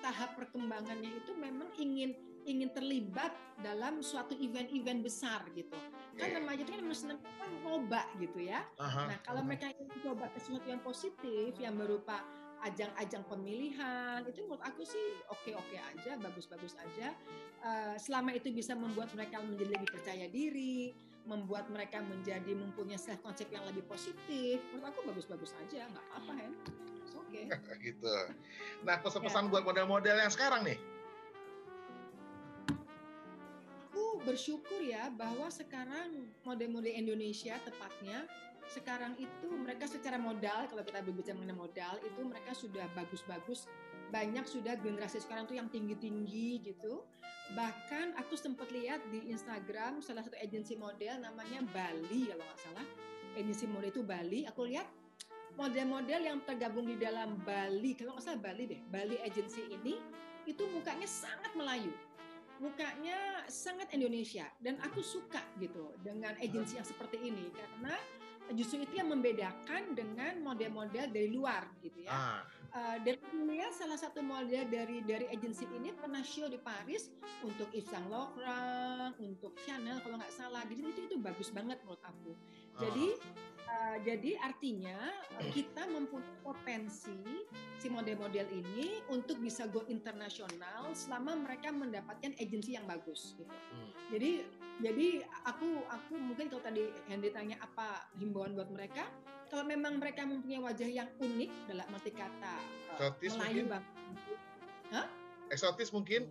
tahap perkembangannya itu memang ingin terlibat dalam suatu event-event besar gitu. Kan remaja itu kan senang nyoba gitu ya. Nah, kalau mereka ingin coba ke sesuatu yang positif yang berupa ajang-ajang pemilihan, itu menurut aku sih oke-oke aja, bagus-bagus aja. Selama itu bisa membuat mereka menjadi lebih percaya diri, membuat mereka menjadi mempunyai self konsep yang lebih positif, menurut aku bagus-bagus aja, nggak apa-apa Hen. Oke. Gitu. Nah, pesan-pesan buat model-model yang sekarang nih. bersyukur ya bahwa sekarang model-model Indonesia tepatnya sekarang itu mereka secara modal, kalau kita berbicara mengenai modal itu mereka sudah bagus-bagus, banyak sudah generasi sekarang tuh yang tinggi-tinggi gitu. Bahkan aku sempat lihat di Instagram salah satu agensi model namanya Bali kalau nggak salah, agensi model itu Bali. Aku lihat model-model yang tergabung di dalam Bali, kalau nggak salah Bali deh, Bali agency ini itu mukanya sangat Melayu. Mukanya sangat Indonesia dan aku suka gitu dengan agensi yang seperti ini karena justru itu yang membedakan dengan model-model dari luar gitu ya. Dan lihat salah satu model dari agensi ini pernah show di Paris untuk Yves Saint Laurent, untuk Chanel kalau nggak salah. Jadi itu bagus banget menurut aku. Jadi artinya kita mempunyai potensi si model-model ini untuk bisa go internasional selama mereka mendapatkan agensi yang bagus gitu. Jadi aku mungkin kalau tadi Hendy tanya apa himbauan buat mereka, kalau memang mereka mempunyai wajah yang unik dalam arti kata Melayu banget. Eksotis mungkin?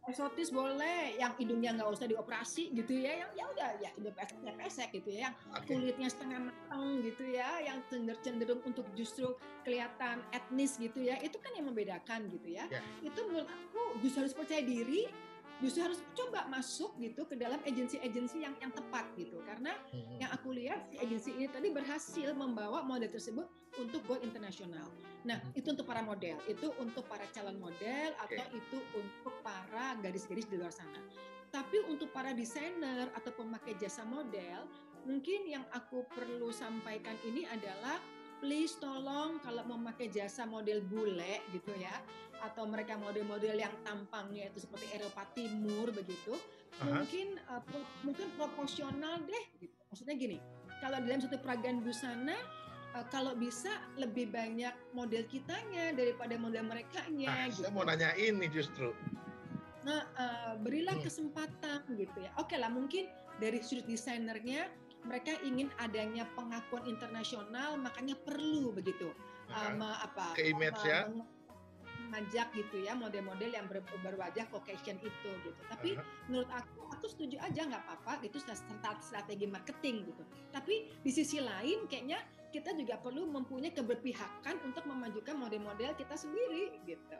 Eksotis boleh, yang hidungnya nggak usah dioperasi gitu ya, yang ya udah ya hidung pesek gitu ya, yang kulitnya setengah matang gitu ya, yang cenderung untuk justru kelihatan etnis gitu ya, itu kan yang membedakan gitu ya. Itu menurut aku justru harus percaya diri, justru harus coba masuk gitu ke dalam agensi-agensi yang tepat gitu, karena yang aku lihat si agensi ini tadi berhasil membawa model tersebut untuk go internasional. Nah, itu untuk para model, itu untuk para calon model atau itu untuk para gadis-gadis di luar sana. Tapi untuk para desainer atau pemakai jasa model, mungkin yang aku perlu sampaikan ini adalah please tolong kalau memakai jasa model bule gitu ya, atau mereka model-model yang tampangnya itu seperti Eropa Timur begitu, mungkin proporsional deh gitu. Maksudnya gini, kalau dalam satu peragaan busana kalau bisa lebih banyak model kitanya daripada model merekanya. Saya mau nanya ini justru. Nah, berilah kesempatan gitu ya. Oke lah, mungkin dari sudut desainernya mereka ingin adanya pengakuan internasional, makanya perlu begitu ke image ya, mengajak gitu ya model-model yang berwajah Caucasian itu gitu. Tapi menurut aku setuju aja, nggak apa-apa, itu strategi marketing gitu. Tapi di sisi lain kayaknya kita juga perlu mempunyai keberpihakan untuk memajukan model-model kita sendiri gitu.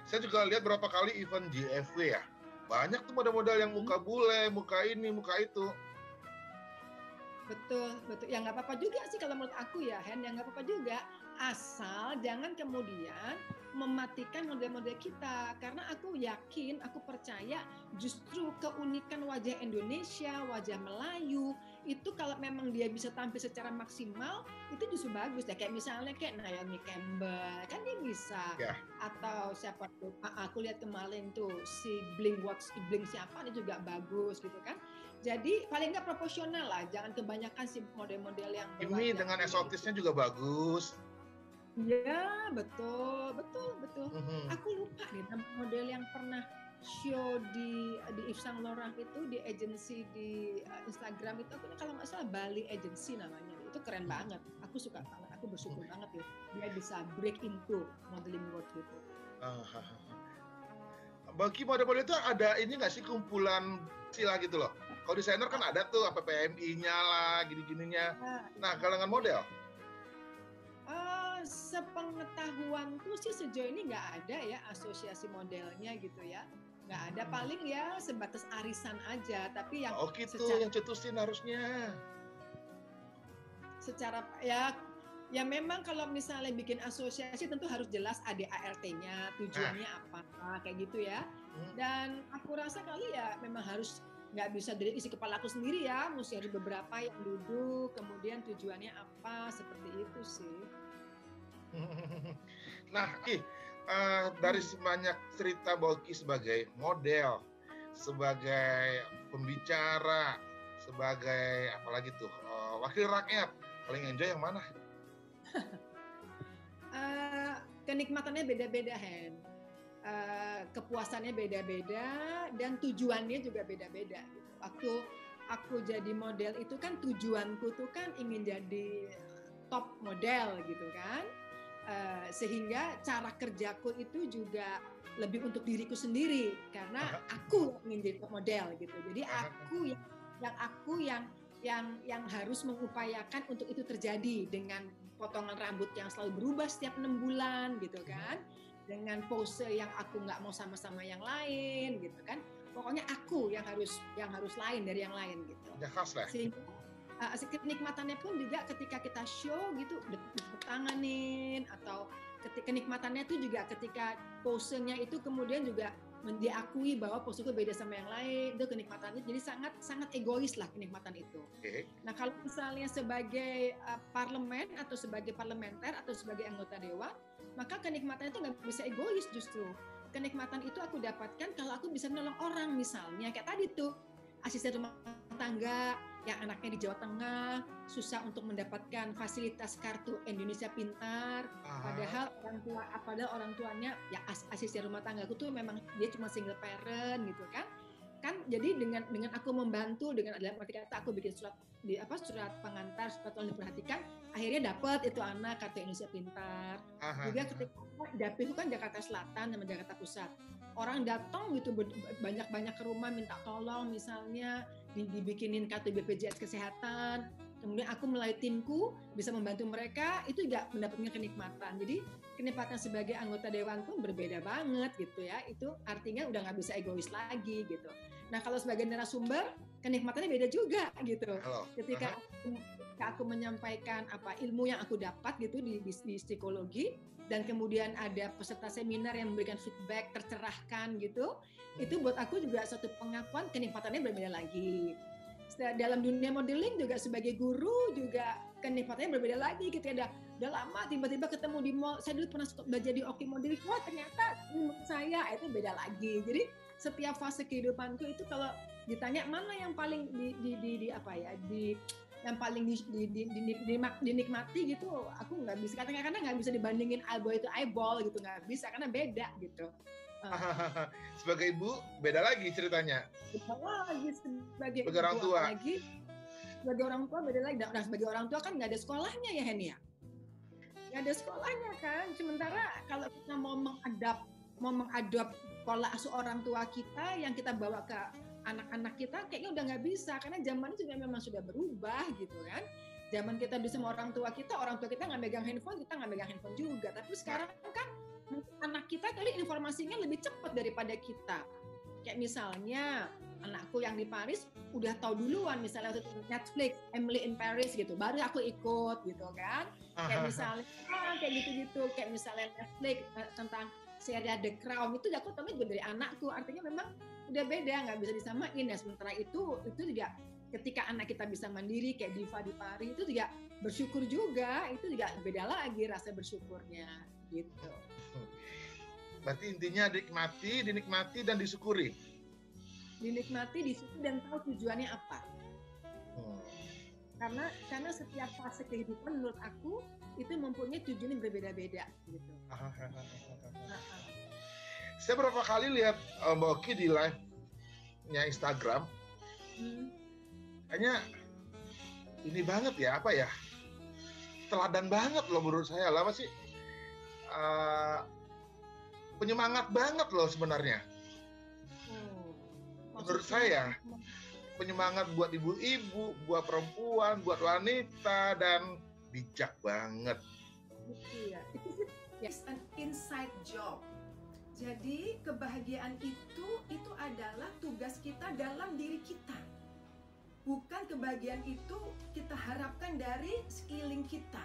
Saya juga lihat berapa kali event GFW ya, banyak tuh model-model yang muka bule, muka ini, muka itu. Betul. Ya nggak apa-apa juga sih kalau menurut aku ya, Hen, ya nggak apa-apa juga. Asal jangan kemudian mematikan model-model kita. Karena aku yakin, aku percaya justru keunikan wajah Indonesia, wajah Melayu, itu kalau memang dia bisa tampil secara maksimal, itu justru bagus ya. Kayak misalnya kayak Naomi Campbell, kan dia bisa. Atau siapa tuh, aku lihat kemarin tuh si Blink siapa, dia juga bagus gitu kan. Jadi paling nggak proporsional lah, jangan kebanyakan si model-model yang ini dengan eksotisnya juga bagus. Iya, betul. Aku lupa nih nama model yang pernah show di Yves Saint Laurent itu di agensi di Instagram itu, kalau nggak salah Bali Agency namanya. Itu keren banget. Aku suka banget. Aku bersyukur banget ya dia bisa break into modeling world gitu. Bagi model-model itu ada ini nggak sih kumpulan sila gitu loh? Kalau desainer kan ada tuh apa PMI-nya lah, gini-gininya. Nah, kalangan model? Sepengetahuanku sih sejauh ini nggak ada ya asosiasi modelnya gitu ya. Nggak ada, paling ya sebatas arisan aja. Tapi yang yang cetusin harusnya. Secara ya memang kalau misalnya bikin asosiasi tentu harus jelas ADART-nya, tujuannya apa, kayak gitu ya. Dan aku rasa kali ya memang harus nggak bisa dari isi kepala aku sendiri ya, mesti harus beberapa yang duduk, kemudian tujuannya apa, seperti itu sih. Nah, dari sebanyak cerita Boki sebagai model, sebagai pembicara, sebagai apalagi tuh wakil rakyat, paling enjoy yang mana? Kenikmatannya beda-beda, Hen. Kepuasannya beda-beda dan tujuannya juga beda-beda gitu. Waktu aku jadi model itu kan tujuanku tuh kan ingin jadi top model gitu kan. sehingga cara kerjaku itu juga lebih untuk diriku sendiri karena aku ingin jadi model gitu. Jadi aku yang harus mengupayakan untuk itu terjadi dengan potongan rambut yang selalu berubah setiap 6 bulan gitu kan, dengan pose yang aku nggak mau sama-sama yang lain gitu kan. Pokoknya aku yang harus lain dari yang lain gitu. Ya khas lah. Sehingga kenikmatannya pun juga ketika kita show gitu bertanganin, atau kenikmatannya itu juga ketika posenya itu kemudian juga diakui bahwa poseku beda sama yang lain, itu kenikmatannya jadi sangat egois lah kenikmatan itu. Nah kalau misalnya sebagai parlemen atau sebagai parlementer atau sebagai anggota dewan, maka kenikmatan itu nggak bisa egois justru. Kenikmatan itu aku dapatkan kalau aku bisa menolong orang, misalnya kayak tadi tuh asisten rumah tangga yang anaknya di Jawa Tengah susah untuk mendapatkan fasilitas kartu Indonesia Pintar, padahal orang tuanya ya asisten rumah tanggaku tuh memang dia cuma single parent gitu kan. Jadi dengan aku membantu, dengan dalam arti kata aku bikin surat pengantar supaya tolong diperhatikan, akhirnya dapat itu anak kartu Indonesia Pintar. Juga ketika dapilku kan Jakarta Selatan sama Jakarta Pusat, orang datang gitu banyak ke rumah minta tolong, misalnya dibikinin kartu BPJS Kesehatan, kemudian aku melalui timku bisa membantu mereka, itu juga mendapatkan kenikmatan. Jadi kenikmatan sebagai anggota dewan pun berbeda banget gitu ya, itu artinya udah nggak bisa egois lagi gitu. Nah kalau sebagai narasumber kenikmatannya beda juga gitu. Ketika aku menyampaikan ilmu yang aku dapat gitu di psikologi, dan kemudian ada peserta seminar yang memberikan feedback tercerahkan gitu, itu buat aku juga suatu pengakuan, kenikmatannya berbeda lagi. Dalam dunia modeling juga sebagai guru juga kenikmatannya berbeda lagi gitu ya. Udah lama tiba-tiba ketemu di mall, saya dulu pernah belajar di Oki Modeling, wah ternyata menurut saya itu beda lagi. Jadi setiap fase kehidupanku itu kalau ditanya mana yang paling yang paling dinikmati gitu, aku nggak bisa karena nggak bisa dibandingin eyeball itu eyeball gitu, nggak bisa karena beda gitu. Sebagai ibu beda lagi ceritanya. Beda lagi sebagai orang tua. Sebagai orang tua beda lagi. Nah, sebagai orang tua kan nggak ada sekolahnya ya Hen ya. Nggak ada sekolahnya kan. Sementara kalau kita mau mengadop pola asuh orang tua kita yang kita bawa ke anak-anak kita, kayaknya udah nggak bisa karena zaman itu memang sudah berubah gitu kan. Zaman kita bisa sama orang tua kita nggak megang handphone, kita nggak megang handphone juga. Tapi sekarang kan anak kita kali informasinya lebih cepat daripada kita. Kayak misalnya anakku yang di Paris udah tahu duluan, misalnya waktu Netflix Emily in Paris gitu, baru aku ikut gitu kan. Kayak misalnya kayak gitu-gitu, kayak misalnya Netflix tentang serial The Crown itu aku tahu juga dari anakku. Artinya memang udah beda, nggak bisa disamain ya. Sementara itu juga ketika anak kita bisa mandiri kayak Diva di Paris itu juga bersyukur juga, itu juga beda lagi rasa bersyukurnya gitu. Berarti intinya dinikmati dan disyukuri. Dinikmati, disyukuri dan tahu tujuannya apa. Karena setiap fase kehidupan menurut aku itu mempunyai tujuan yang berbeda-beda gitu. Saya berapa kali lihat Mbak Oki di live-nya Instagram. Kayaknya ini banget ya, teladan banget loh menurut saya. Lama sih penyemangat banget loh sebenarnya. Menurut saya penyemangat buat ibu-ibu, buat perempuan, buat wanita, dan bijak banget. Iya, it's an inside job. Jadi kebahagiaan itu adalah tugas kita dalam diri kita. Bukan kebahagiaan itu kita harapkan dari sekeliling kita.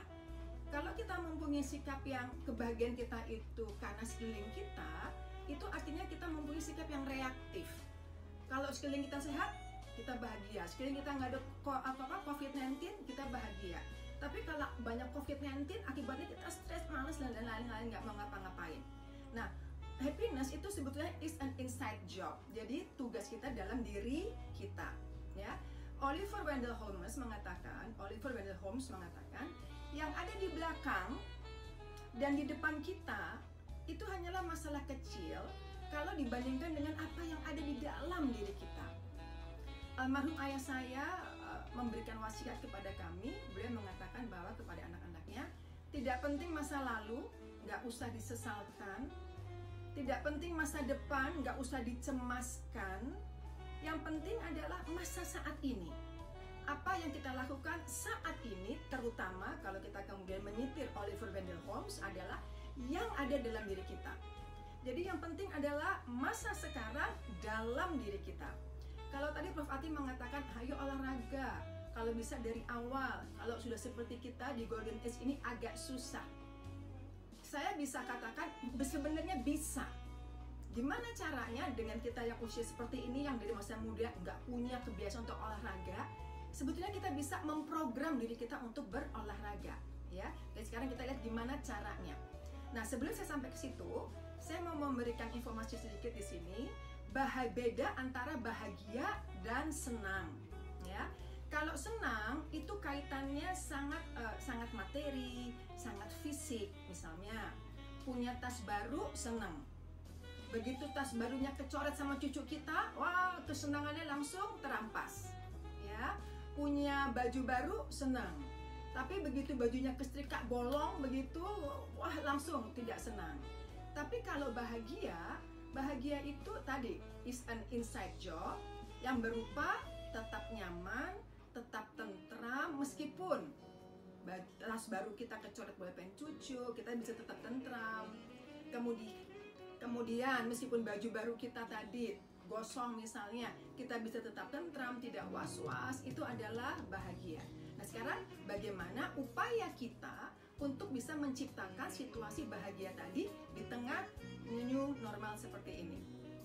Kalau kita mempunyai sikap yang kebahagiaan kita itu karena sekeliling kita, itu artinya kita mempunyai sikap yang reaktif. Kalau sekeliling kita sehat, kita bahagia. Sekeliling kita nggak ada COVID-19, kita bahagia. Tapi kalau banyak COVID-19, akibatnya kita stres, malas, dan lain-lain, nggak mau ngapa-ngapain. Nah, happiness itu sebetulnya is an inside job. Jadi tugas kita dalam diri kita, ya. Oliver Wendell Holmes mengatakan, yang ada di belakang dan di depan kita itu hanyalah masalah kecil kalau dibandingkan dengan apa yang ada di dalam diri kita. Almarhum ayah saya memberikan wasiat kepada kami. Beliau mengatakan bahwa kepada anak-anaknya, Tidak penting masa lalu, nggak usah disesalkan. Tidak penting masa depan, nggak usah dicemaskan. Yang penting adalah masa saat ini. Apa yang kita lakukan saat ini, terutama kalau kita kemudian menyetir Oliver Wendell Holmes, adalah yang ada dalam diri kita. Jadi yang penting adalah masa sekarang dalam diri kita. Kalau tadi Prof. Ati mengatakan, ayo olahraga, kalau bisa dari awal, kalau sudah seperti kita di Golden Age ini agak susah. Saya bisa katakan, sebenarnya bisa. Gimana caranya dengan kita yang usia seperti ini, yang dari masa muda nggak punya kebiasaan untuk olahraga, sebetulnya kita bisa memprogram diri kita untuk berolahraga. Ya, dan sekarang kita lihat gimana caranya. Nah, sebelum saya sampai ke situ, saya mau memberikan informasi sedikit di sini. Beda antara bahagia dan senang. Ya, kalau senang itu kaitannya sangat materi, sangat fisik. Misalnya punya tas baru, senang. Begitu tas barunya kecoret sama cucu kita, wah, kesenangannya langsung terampas. Ya, punya baju baru, senang. Tapi begitu bajunya kestrika bolong begitu, wah, langsung tidak senang. Tapi kalau bahagia itu tadi is an inside job yang berupa tetap nyaman, tetap tentram, meskipun tas baru kita kecoret bolpen cucu, kita bisa tetap tentram. Kemudian meskipun baju baru kita tadi gosong misalnya, kita bisa tetap tentram, tidak was-was, itu adalah bahagia. Nah, sekarang bagaimana upaya kita untuk bisa menciptakan situasi bahagia tadi di tengah new normal seperti ini,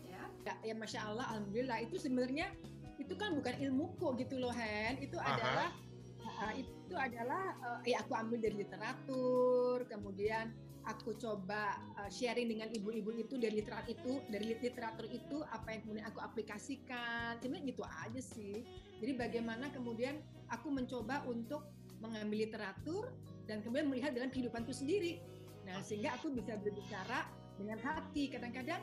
ya? Ya, Masya Allah, Alhamdulillah, itu sebenarnya itu kan bukan ilmuku gitu loh, Hen. Itu adalah ya aku ambil dari literatur, kemudian aku coba sharing dengan ibu-ibu itu dari literatur itu apa yang kemudian aku aplikasikan. Sebenarnya gitu aja sih. Jadi bagaimana kemudian aku mencoba untuk mengambil literatur dan kemudian melihat dalam kehidupanku sendiri. Nah, sehingga aku bisa berbicara dengan hati. Kadang-kadang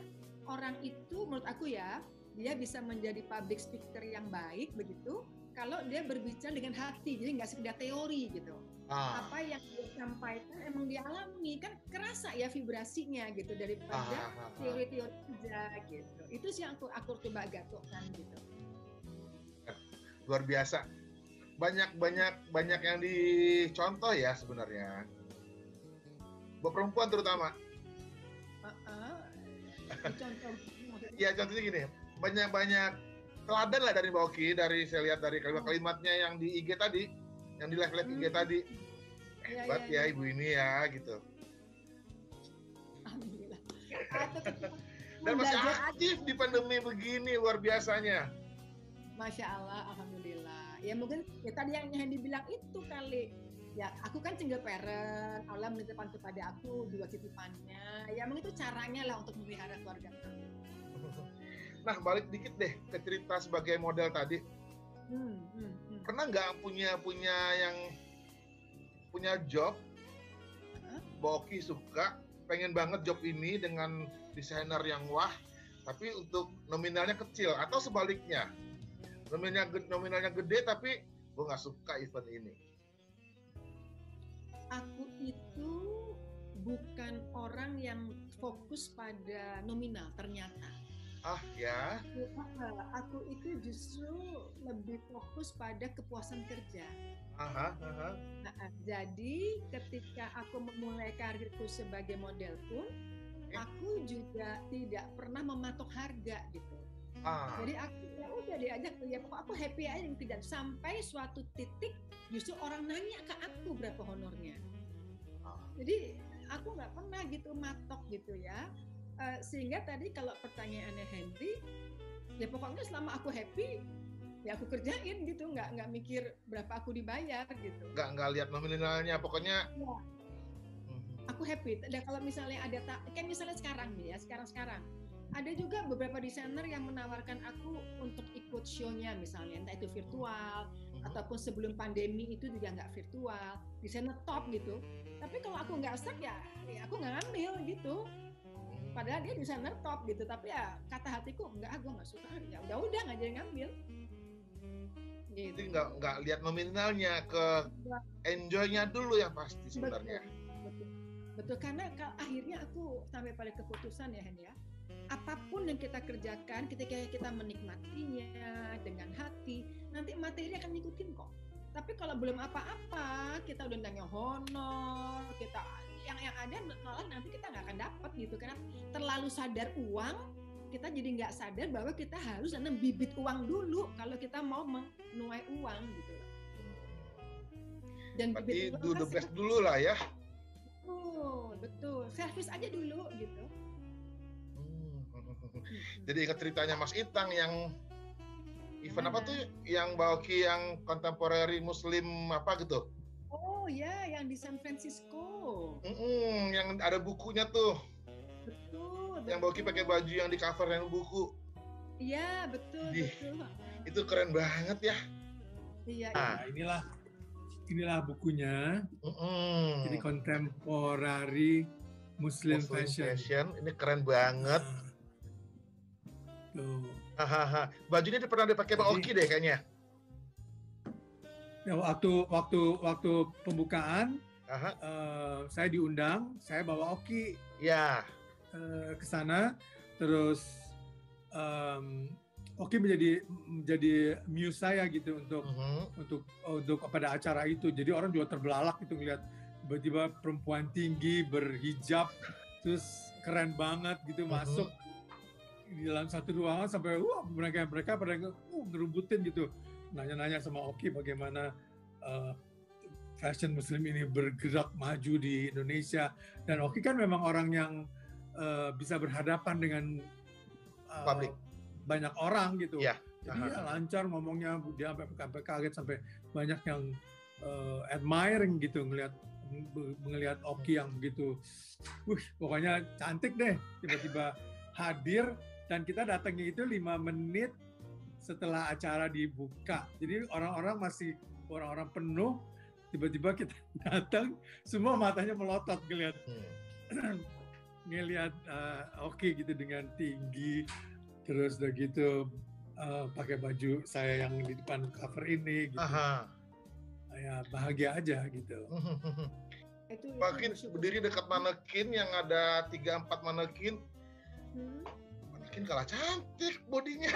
orang itu menurut aku ya, dia bisa menjadi public speaker yang baik begitu kalau dia berbicara dengan hati, jadi nggak sekedar teori gitu. Apa yang dia sampaikan emang dialami, kan kerasa ya vibrasinya gitu daripada teori-teori aja gitu. Itu sih yang aku coba gatuhkan gitu. Luar biasa. Banyak yang dicontoh ya sebenarnya. Buat perempuan terutama. Contoh. Ya contohnya gini, banyak teladan lah dari Mbak Oki, dari saya lihat dari kalimat-kalimatnya yang di IG tadi, yang di live IG tadi. Hebat ya ibu ini ya gitu. Alhamdulillah. Dan masih aktif di pandemi begini, luar biasanya. Masya Allah, alhamdulillah. Ya mungkin ya tadi yang dibilang itu kali. Ya aku kan single parent, Allah menitipkan kepada aku 2 titipannya. Ya mungkin itu caranya lah untuk memelihara keluarga kami. Nah, balik dikit deh ke cerita sebagai model tadi. Pernah nggak punya job, Mbak Oki suka, pengen banget job ini dengan desainer yang wah, tapi untuk nominalnya kecil, atau sebaliknya, nominalnya gede tapi gue nggak suka event ini? Aku itu bukan orang yang fokus pada nominal ternyata. Ya. Aku itu justru lebih fokus pada kepuasan kerja. Nah, jadi ketika aku memulai karirku sebagai model pun, aku juga tidak pernah mematok harga gitu. Jadi aku ya udah diajak, ya pokok aku happy aja tidak sampai suatu titik justru orang nanya ke aku berapa honornya. Jadi aku nggak pernah gitu matok gitu ya. Sehingga tadi kalau pertanyaannya Henry, ya pokoknya selama aku happy, ya aku kerjain gitu, nggak mikir berapa aku dibayar gitu. Nggak lihat nominalnya, pokoknya. Ya. Aku happy. Dan kalau misalnya ada, kayak misalnya sekarang nih ya, sekarang ada juga beberapa desainer yang menawarkan aku untuk ikut show-nya misalnya, entah itu virtual ataupun sebelum pandemi itu juga nggak virtual, desainer top gitu. Tapi kalau aku nggak stuck ya aku nggak ngambil gitu. Padahal dia desainer top gitu, tapi ya kata hatiku enggak, gue nggak suka, ya udah nggak jadi ngambil. Gitu. Jadi nggak lihat nominalnya, ke enjoy-nya dulu yang pasti sebenarnya. Betul, karena akhirnya aku sampai pada keputusan ya Hen ya, apapun yang kita kerjakan ketika kita menikmatinya dengan hati, nanti materi akan ngikutin kok. Tapi kalau belum apa-apa, kita udah nanya honor, kita yang ada malah nanti kita nggak akan dapat gitu, karena terlalu sadar uang, kita jadi nggak sadar bahwa kita harus nanam bibit uang dulu kalau kita mau menuai uang gitu. Dan Berarti bibit do uang the best dulu lah ya. Betul, servis aja dulu gitu. Jadi ingat ceritanya Mas Itang yang event apa tuh yang Mbak Oki yang contemporary Muslim apa gitu? Oh ya, yang di San Francisco. Yang ada bukunya tuh. Betul. Yang Mbak Oki pakai baju yang di cover yang buku. Iya, betul. Itu keren banget ya. Iya. Nah, inilah bukunya. Jadi contemporary Muslim fashion. Ini keren banget. Tuh. Baju ini pernah dipakai Mbak Oki deh kayaknya. Ya, waktu pembukaan, saya diundang, saya bawa Oki ke sana, terus Oki menjadi muse saya gitu untuk pada acara itu. Jadi orang juga terbelalak gitu ngeliat tiba-tiba perempuan tinggi berhijab, terus keren banget gitu masuk di dalam satu ruangan sampai mereka pada ngerubutin gitu, nanya-nanya sama Oki bagaimana fashion Muslim ini bergerak maju di Indonesia. Dan Oki kan memang orang yang bisa berhadapan dengan publik, banyak orang gitu. Yeah. Jadi dia lancar ngomongnya, dia sampai kaget, sampai banyak yang admiring gitu ngelihat Oki yang begitu, pokoknya cantik deh, tiba-tiba hadir. Dan kita datangnya itu 5 menit setelah acara dibuka. Jadi orang-orang penuh, tiba-tiba kita datang, semua matanya melotot ngelihat Oki gitu dengan tinggi, terus udah gitu pakai baju saya yang di depan cover ini gitu. Ya bahagia aja gitu. Makin berdiri dekat manekin yang ada 3-4 manekin. Manekin kalah cantik bodinya.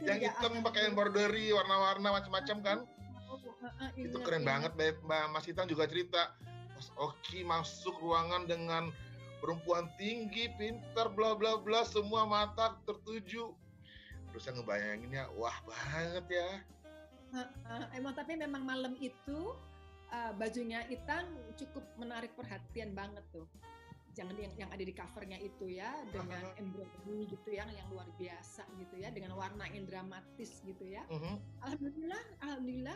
Yang hitam pakai embroidery warna-warna macam-macam kan. Itu keren banget. Mbak Mas Itang juga cerita Mas Oki masuk ruangan dengan perempuan tinggi, pintar, bla bla bla, semua mata tertuju. Terus saya ngebayanginnya, wah banget ya. Emang tapi memang malam itu bajunya Itang cukup menarik perhatian banget tuh. Jangan yang ada di covernya itu ya, dengan embroidery gitu yang luar biasa gitu ya, dengan warna yang dramatis gitu ya. Alhamdulillah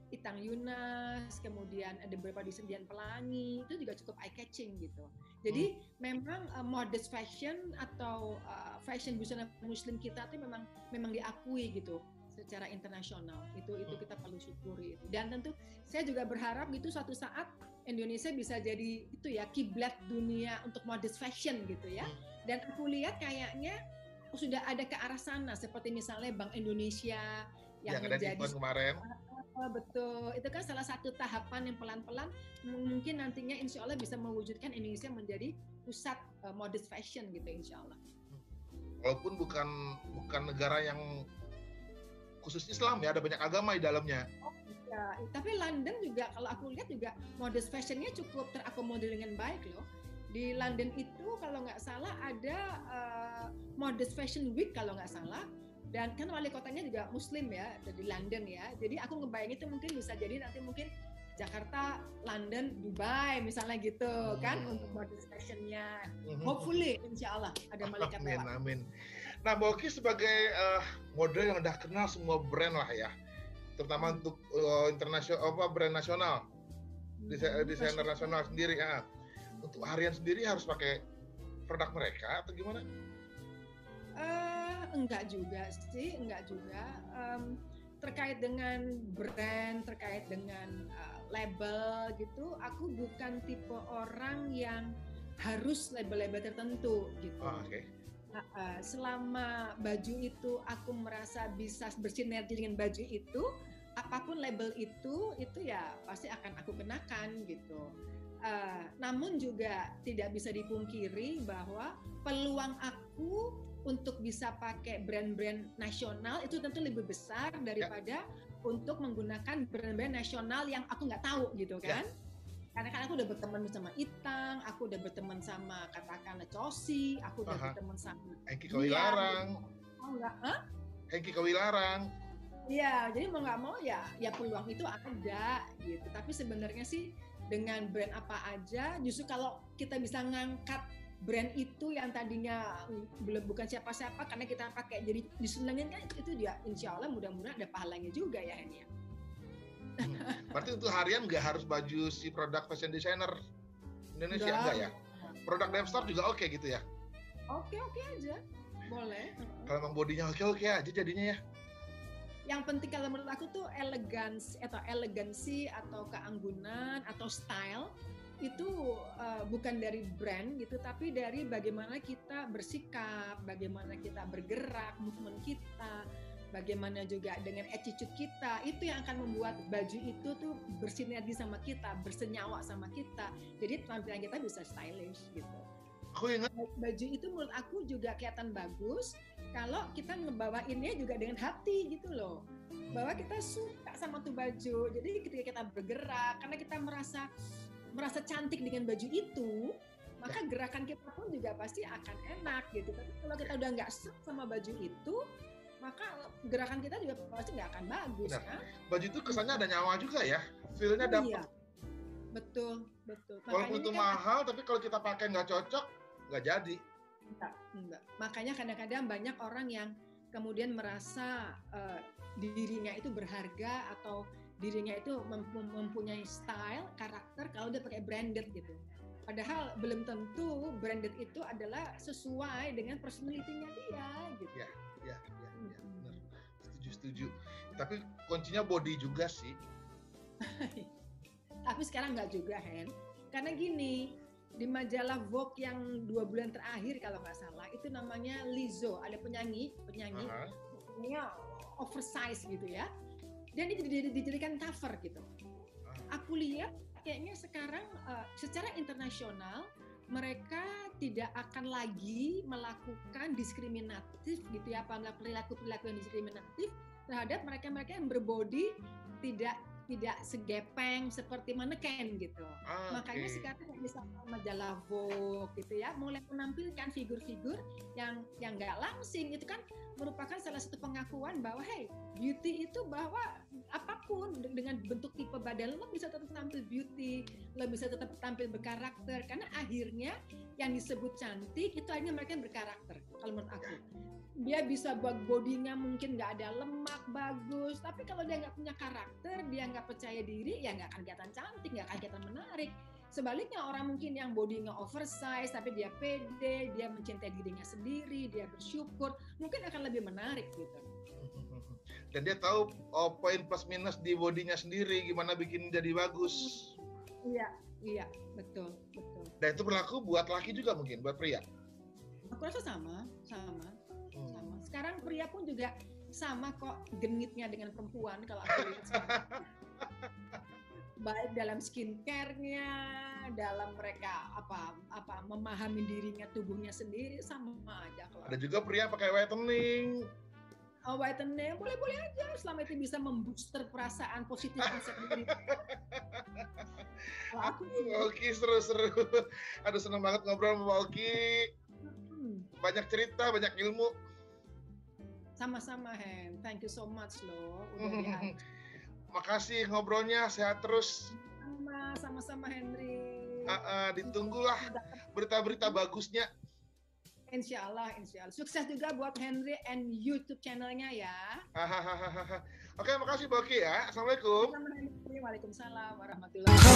Itang Yunas, kemudian ada beberapa desain Dian Pelangi, itu juga cukup eye catching gitu. Jadi memang modest fashion atau fashion busana Muslim kita itu memang diakui gitu secara internasional. Itu kita perlu syukuri. Dan tentu saya juga berharap gitu suatu saat Indonesia bisa jadi itu ya kiblat dunia untuk modest fashion gitu ya. Dan aku lihat kayaknya sudah ada ke arah sana, seperti misalnya Bank Indonesia yang menjadi kemarin. Betul, itu kan salah satu tahapan yang pelan-pelan mungkin nantinya insya Allah bisa mewujudkan Indonesia menjadi pusat modest fashion gitu insya Allah. Walaupun bukan negara yang khusus Islam ya, ada banyak agama di dalamnya. Oh iya, tapi London juga kalau aku lihat juga modest fashionnya cukup terakomodir dengan baik loh. Di London itu kalau nggak salah ada modest fashion week kalau nggak salah. Dan kan wali kotanya juga Muslim ya, di London ya. Jadi aku ngebayang itu mungkin bisa jadi nanti mungkin Jakarta, London, Dubai misalnya gitu kan untuk modest fashionnya. Hopefully insya Allah ada malaikat lewat. Amin. Nah Mbak Oki sebagai model yang udah kenal semua brand lah ya, terutama untuk internasional brand nasional, desainer nasional sendiri ya. Untuk harian sendiri harus pakai produk mereka atau gimana? Enggak juga. Terkait dengan brand, terkait dengan label gitu, aku bukan tipe orang yang harus label-label tertentu gitu. Selama baju itu aku merasa bisa bersinergi dengan baju itu, apapun label itu ya pasti akan aku kenakan gitu. Namun juga tidak bisa dipungkiri bahwa peluang aku untuk bisa pakai brand-brand nasional itu tentu lebih besar daripada untuk menggunakan brand-brand nasional yang aku nggak tahu gitu kan. Karena kan aku udah berteman sama Itang, aku udah berteman sama katakanlah Cosi, aku udah berteman sama Hengki Kawilarang. Hengki Kawilarang. Iya, jadi mau nggak mau ya peluang itu ada gitu. Tapi sebenarnya sih dengan brand apa aja, justru kalau kita bisa ngangkat brand itu yang tadinya bukan siapa-siapa karena kita pakai jadi disenengin kan itu dia insya Allah mudah-mudahan ada pahalanya juga ya Hen ya. Berarti untuk harian nggak harus baju si produk fashion designer Indonesia enggak ya? Produk Devstar juga oke gitu ya? Oke aja, boleh. Kalau emang bodinya oke aja jadinya ya. Yang penting kalau menurut aku tuh elegansi atau keanggunan atau style itu bukan dari brand gitu, tapi dari bagaimana kita bersikap, bagaimana kita bergerak, movement kita, bagaimana juga dengan attitude kita, itu yang akan membuat baju itu tuh bersinergi sama kita, bersenyawa sama kita. Jadi penampilan kita bisa stylish gitu. Aku ingat baju itu menurut aku juga kelihatan bagus kalau kita ngebawainnya juga dengan hati gitu loh, bahwa kita suka sama tuh baju. Jadi ketika kita bergerak, karena kita merasa cantik dengan baju itu, maka gerakan kita pun juga pasti akan enak gitu. Tapi kalau kita udah nggak suka sama baju itu, maka gerakan kita juga pasti nggak akan bagus. Kan? Baju itu kesannya ada nyawa juga ya, feel-nya dapat. Iya. Betul. Walaupun itu mahal, tapi kalau kita pakai nggak cocok, nggak jadi. Enggak. Makanya kadang-kadang banyak orang yang kemudian merasa dirinya itu berharga atau dirinya itu mempunyai style, karakter kalau dia pakai branded gitu. Padahal belum tentu branded itu adalah sesuai dengan personality-nya dia gitu. Ya, benar. Setuju. Tapi kuncinya body juga sih. Tapi sekarang nggak juga, Hen. Karena gini, di majalah Vogue yang 2 bulan terakhir kalau nggak salah, itu namanya Lizzo, ada penyanyi, namanya oversize gitu ya. Dan itu dijadikan cover gitu. Aku lihat kayaknya sekarang secara internasional mereka tidak akan lagi melakukan diskriminatif gitu ya, perilaku-perilaku yang diskriminatif terhadap mereka-mereka yang berbody tidak segepeng seperti maneken gitu. Makanya sekarang misalnya majalah Vogue gitu ya mulai menampilkan figur-figur yang nggak langsing. Itu kan merupakan salah satu pengakuan bahwa hey, beauty itu bahwa apapun dengan bentuk tipe badan lo bisa tetap tampil beauty, lo bisa tetap tampil berkarakter, karena akhirnya yang disebut cantik itu akhirnya mereka yang berkarakter kalau menurut aku. Dia bisa buat bodinya mungkin nggak ada lemak bagus, tapi kalau dia nggak punya karakter, dia nggak percaya diri, ya nggak akan kelihatan cantik, nggak akan kelihatan menarik. Sebaliknya orang mungkin yang bodinya oversize, tapi dia pede, dia mencintai dirinya sendiri, dia bersyukur, mungkin akan lebih menarik gitu. Dan dia tahu poin plus minus di bodinya sendiri, gimana bikin jadi bagus. Iya, betul. Dan itu berlaku buat laki juga mungkin, buat pria. Aku rasa sama. Sekarang pria pun juga sama kok genitnya dengan perempuan kalau aku lihat sekarang. Baik dalam skincare-nya, dalam mereka memahami dirinya, tubuhnya sendiri sama aja. Kalau ada juga pria pakai whitening. Whitening boleh-boleh aja selama itu bisa membooster perasaan positif sendiri. Oki seru. Aduh senang banget ngobrol sama Oki. Banyak cerita, banyak ilmu. Sama-sama Hen, thank you so much loh. Makasih ngobrolnya, sehat terus. Sama-sama Henry. Ditunggulah berita-berita bagusnya. Insya Allah. Sukses juga buat Henry and YouTube channelnya ya. Oke, makasih Boki ya. Assalamualaikum. Waalaikumsalam warahmatullahi wabarakatuh.